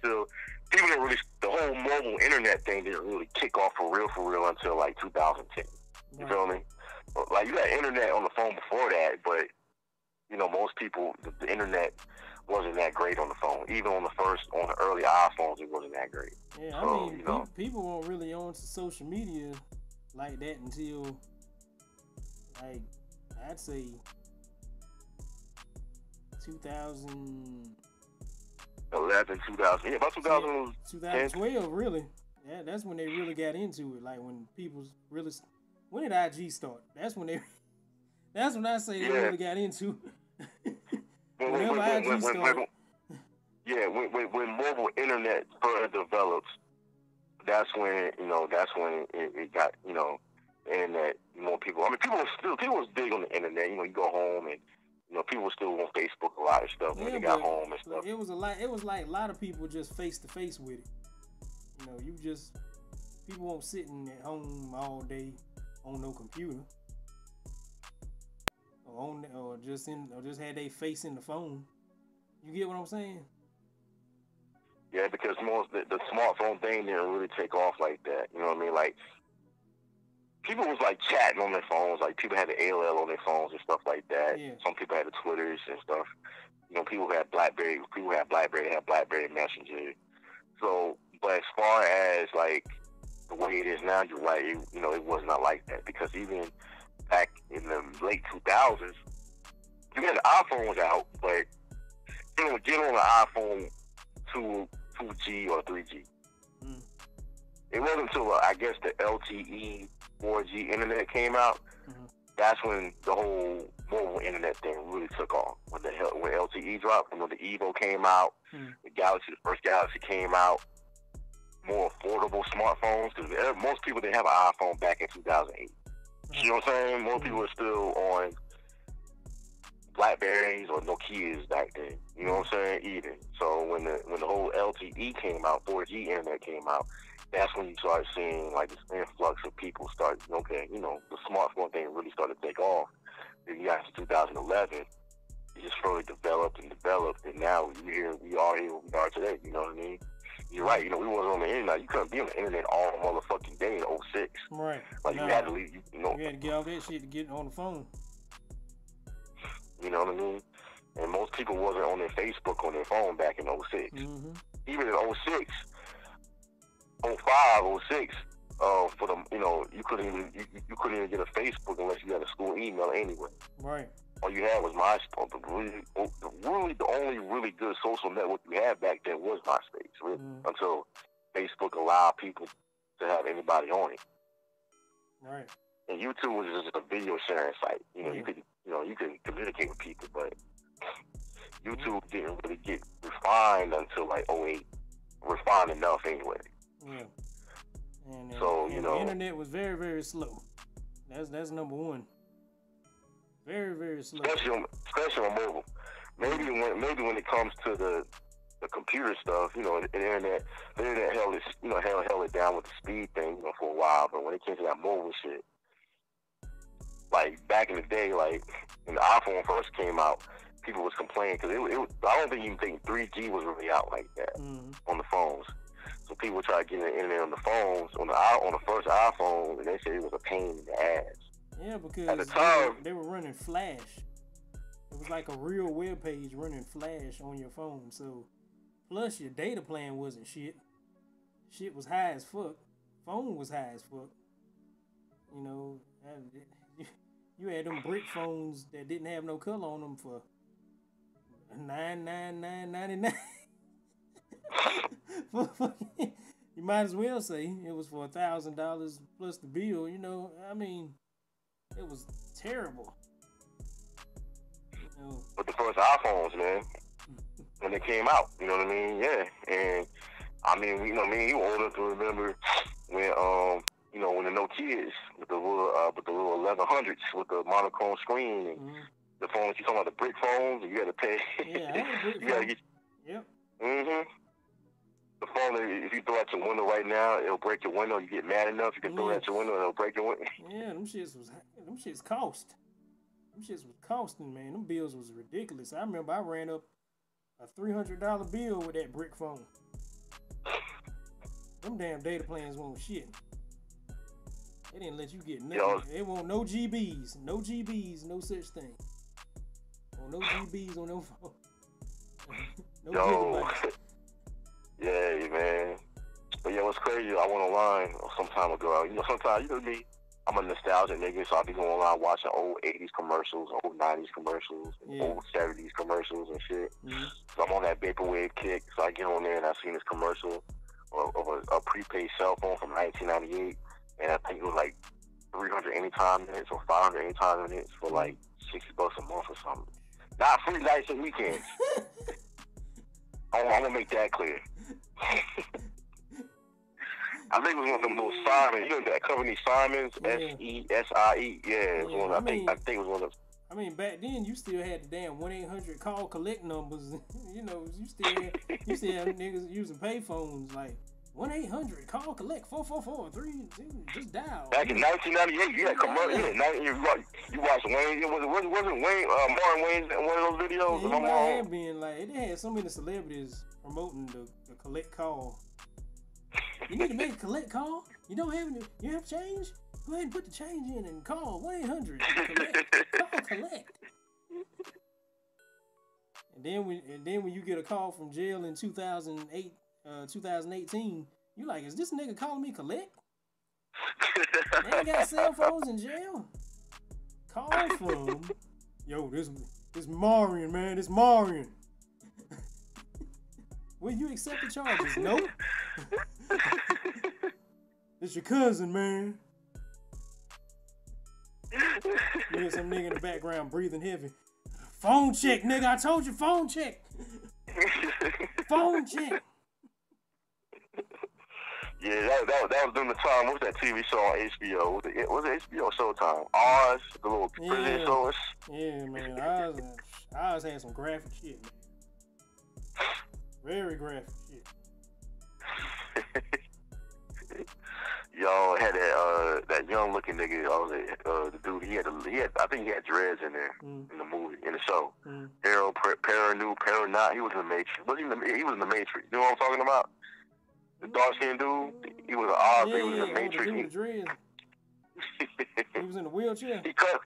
Speaker 3: didn't really, the whole mobile internet thing didn't really kick off for real until like 2010. You feel me? Like, you had internet on the phone before that, but most people, the internet wasn't that great on the phone. Even on the early iPhones, it wasn't that great.
Speaker 2: Yeah, I mean, people weren't really on to social media like that until, like, I'd say
Speaker 3: 2011, 2000. Yeah, about
Speaker 2: 2012, really. Yeah, that's when they really got into it. Like, when people really... When did IG start? That's when I say they really got into it. When
Speaker 3: mobile internet further develops, that's when it got internet more people. I mean, people was big on the internet. You go home and people were still on Facebook a lot of stuff when they got home and stuff.
Speaker 2: It was like a lot of people just face to face with it. People weren't sitting at home all day on no computer. Or just had their face in the phone. You get what I'm saying?
Speaker 3: Yeah, because the smartphone thing didn't really take off like that. You know what I mean? Like, people was like chatting on their phones. Like, people had the AOL on their phones and stuff like that.
Speaker 2: Yeah.
Speaker 3: Some people had the Twitters and stuff. People had BlackBerry. People had BlackBerry. They had BlackBerry Messenger. So, but as far as like the way it is now, you're right. It was not like that, because even back in the late 2000s, you had the iPhones out, but get on an iPhone 2G or 3G. It wasn't until I guess the LTE 4G internet came out. That's when the whole mobile internet thing really took off. When LTE dropped, when the Evo came out, the first Galaxy came out. More affordable smartphones, because most people didn't have an iPhone back in 2008. You know what I'm saying? Most people were still on Blackberries or Nokias back then. You know what I'm saying? Even so, when the whole LTE came out, 4G internet came out, that's when you started seeing like this influx of people start. Okay, the smartphone thing really started to take off. Then you got to 2011, it just further developed, and now we are here we are today. You know what I mean? You're right. We wasn't on the internet. You couldn't be on the internet all motherfucking day in 06.
Speaker 2: Right.
Speaker 3: Like, you had to leave.
Speaker 2: You had to get all that shit to get on the phone.
Speaker 3: You know what I mean? And most people wasn't on their Facebook on their phone back in 06. Even in 06, 05, 06, for them, you couldn't even get a Facebook unless you had a school email anyway.
Speaker 2: Right. All
Speaker 3: you had was MySpace. The only really good social network you had back then was MySpace, really, until Facebook allowed people to have anybody on it.
Speaker 2: Right.
Speaker 3: and YouTube was just a video sharing site. You know, you could communicate with people, but YouTube didn't really get refined until like '08. Refined enough anyway.
Speaker 2: Yeah. And
Speaker 3: so
Speaker 2: and the internet was very, very slow. That's number one. Very, very slow.
Speaker 3: Especially on mobile. Maybe when it comes to the computer stuff, you know, the internet held it down with the speed thing, you know, for a while. But when it came to that mobile shit, like back in the day, like when the iPhone first came out, people was complaining because I don't even think 3G was really out like that on the phones. So people tried to get the internet on the phones on the first iPhone, and they said it was a pain in the ass.
Speaker 2: Yeah, because
Speaker 3: at the time
Speaker 2: they were running Flash. It was like a real web page running Flash on your phone. So plus your data plan wasn't shit. Shit was high as fuck. Phone was high as fuck. You know, you had them brick phones that didn't have no color on them for $999.99. You might as well say it was for $1,000 plus the bill. You know, I mean, it was terrible. You know.
Speaker 3: But the first iPhones, man, when they came out, you know what I mean? Yeah, and I mean, you know, me and you old enough to remember when, you know, when the Nokias with the little 1100s with the monochrome screen and the phones. You talking about the brick phones? You got to pay.
Speaker 2: Yeah, I had a brick phone.
Speaker 3: You got to get.
Speaker 2: Yep.
Speaker 3: The phone, if you throw it out your window right now, it'll break your window. You get mad enough, you can throw it out your window, and it'll break your window.
Speaker 2: Yeah, them shits cost. Them shits was costing, man. Them bills was ridiculous. I remember I ran up a $300 bill with that brick phone. Them damn data plans won't shit. They didn't let you get nothing. They want no GBs, no such thing. No GBs on them phone. No gigabytes.
Speaker 3: Yeah, man. But yeah, what's crazy, I went online some time ago. You know, sometimes, you know me, I'm a nostalgic nigga, so I'll be going online watching old 80s commercials, old 90s commercials, old 70s commercials and shit. So I'm on that vaporwave kick, so I get on there and I seen this commercial of a prepaid cell phone from 1998, and I think it was like 300 anytime minutes or 500 anytime minutes for like $60 a month or something. Not free nights and weekends. I'm gonna make that clear. I think it was one of them little Simons. You know that company Simons, SESIE. Yeah, it was one. I think it was one of.
Speaker 2: I mean, back then you still had the damn 1-800 call collect numbers. You know, you still had niggas using payphones like 1-800 call collect 444-32. Just dial.
Speaker 3: Back in 1998, you had commercial. You watched Wayne. Wasn't Wayne Martin Wayne in one of those videos?
Speaker 2: Yeah, he might have been like they had so many celebrities promoting the collect call. You need to make a collect call. You don't have any. You have change. Go ahead and put the change in and call 1-800. Call collect. And then when you get a call from jail in 2018, you like, is this nigga calling me collect? They ain't got cell phones in jail. Call from yo, this Marion, man. This Marion. Will you accept the charges? Nope. It's your cousin, man. You hear some nigga in the background breathing heavy. Phone check, nigga. I told you, phone check. Phone check.
Speaker 3: Yeah, that was during the time. What was that TV show on HBO? Was it HBO Showtime? Oz, the little prison shows.
Speaker 2: Yeah, man. Oz had some graphic shit, man. Very graphic shit.
Speaker 3: Y'all had that young looking nigga. The dude. He had. I think he had dreads in there in the movie, in the show. Harold Perrineau. He was in the Matrix. He was in the Matrix. You know what I'm talking about? The dark skinned dude. He was an Oz. He was in the Matrix.
Speaker 2: The dreads. He was in a wheelchair.
Speaker 3: He cut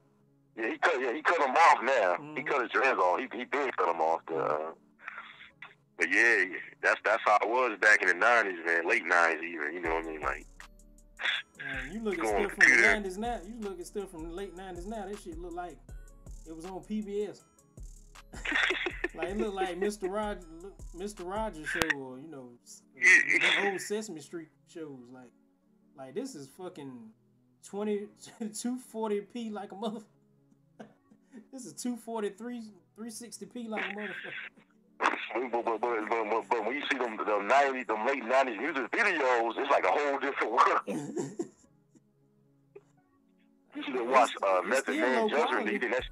Speaker 3: him off now. He cut his dreads off. He did cut him off. But yeah, that's how it was back in the 90s, man. Late 90s even. You know what I mean? Like.
Speaker 2: Man, you look at stuff from the 90s now. You look at stuff from the late 90s now. That shit look like it was on PBS. Like it looked like Mr. Rogers show, or the old Sesame Street shows. Like this is fucking 240p like a motherfucker. This is 243, 360p like a motherfucker.
Speaker 3: But when you see them late 90s music videos, it's like a whole different world. You should have watched Method Man Judgment. You think that's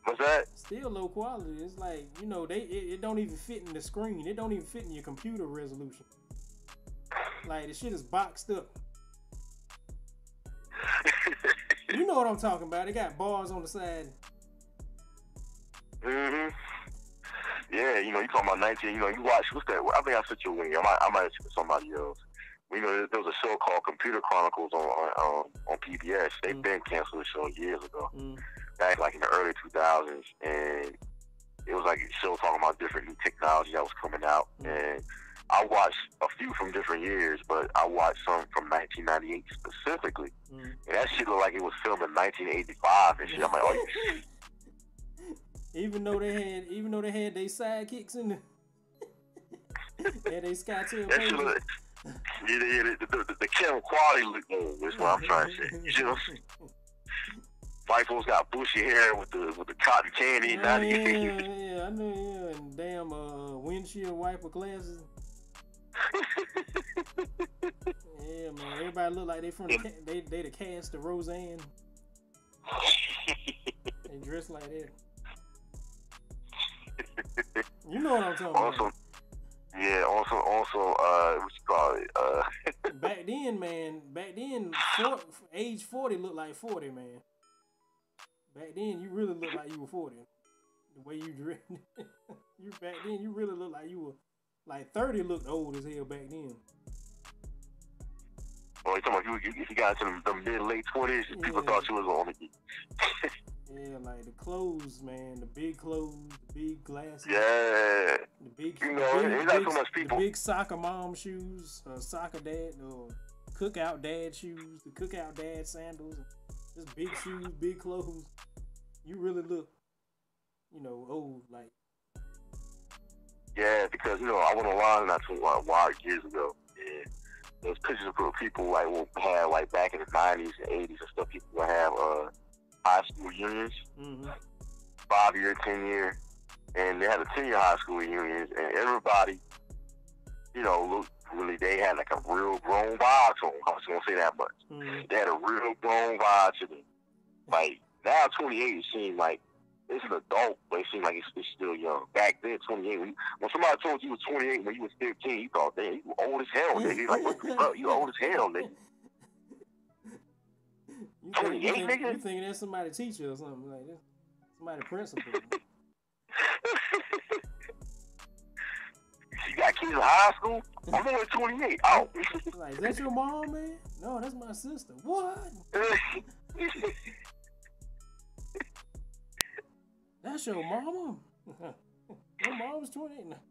Speaker 3: what's that?
Speaker 2: Still low quality. It's like, you know, it don't even fit in the screen. It don't even fit in your computer resolution. Like, the shit is boxed up. You know what I'm talking about. They got bars on the side.
Speaker 3: Mm-hmm. Yeah, you know, you talking about 19, you know, you watch, what's that? I think I sent you a link. I might have sent somebody else. You know, there was a show called Computer Chronicles on PBS. They've been canceled the show years ago. Back like in the early 2000s. And it was like a show talking about different new technology that was coming out. And I watched a few from different years, but I watched some from 1998 specifically. And that shit looked like it was filmed in 1985 and shit. I'm like, oh, you
Speaker 2: Even though they had their sidekicks in there. Had they Skytail pages.
Speaker 3: The camera quality looked low. That's what I'm trying to say. You know? White folks got bushy hair with the cotton candy.
Speaker 2: Yeah, I know, yeah. And damn windshield wiper glasses. Yeah, man. Everybody look like they from they the cast of Roseanne. They dress like that. You know what I'm talking about.
Speaker 3: Yeah, also, what you call it?
Speaker 2: Back then, age 40 looked like 40, man. Back then, you really looked like you were 40. The way you dressed. Back then, you really looked like you were, like 30 looked old as hell back then.
Speaker 3: Oh, you talking about if you got into the mid-late 20s, people thought you was on the
Speaker 2: Yeah, like the clothes, man. The big clothes, the big glasses.
Speaker 3: Yeah.
Speaker 2: The big,
Speaker 3: you know, there's not so much people.
Speaker 2: The big soccer mom shoes, soccer dad, or cookout dad shoes, the cookout dad sandals. Just big shoes, big clothes. You really look, you know, old, like.
Speaker 3: Yeah, because, you know, I went online not too long years ago, and there's pictures of people, like, will have, like, back in the 90s and 80s and stuff, people would have, high school unions, 5-year, 10-year, and they had a 10-year high school unions, and everybody, you know, looked really, they had like a real grown vibe to them. I was going to say that much. They had a real grown vibe to them. Like, now 28, it seems like it's an adult, but it seems like it's still young. Back then, 28, when somebody told you was 28 when you was 15, you thought, damn, you old as hell, nigga. Like, what the fuck? You old as hell, nigga. 28, nigga?
Speaker 2: You thinking that's somebody teacher or something like that? Somebody principal.
Speaker 3: You got kids in high school? I'm only 28. Oh.
Speaker 2: Like, is that your mom, man? No, that's my sister. What? That's your mama? Your mom's 28 now.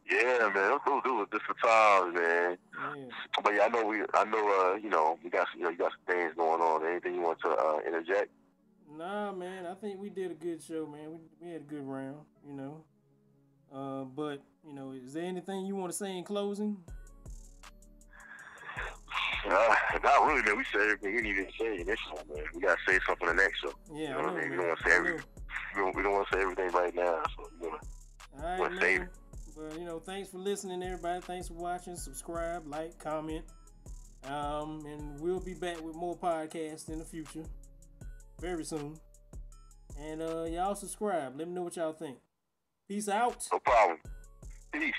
Speaker 3: Yeah, man, those were different times, man. Yeah. But yeah, you know, you got some things going on. Anything you want to interject?
Speaker 2: Nah, man, I think we did a good show, man. We had a good round, you know. But you know, is there anything you want to say in closing?
Speaker 3: Not really, man. We said everything we needed to say in this show, man. We gotta say something in the next show.
Speaker 2: Yeah,
Speaker 3: you know what I mean? We
Speaker 2: man.
Speaker 3: don't want to say everything. We don't want to say everything right now, so we want to save it.
Speaker 2: But you know, thanks for listening, everybody. Thanks for watching. Subscribe, like, comment, and we'll be back with more podcasts in the future, very soon. And y'all subscribe. Let me know what y'all think. Peace out.
Speaker 3: No problem. Peace.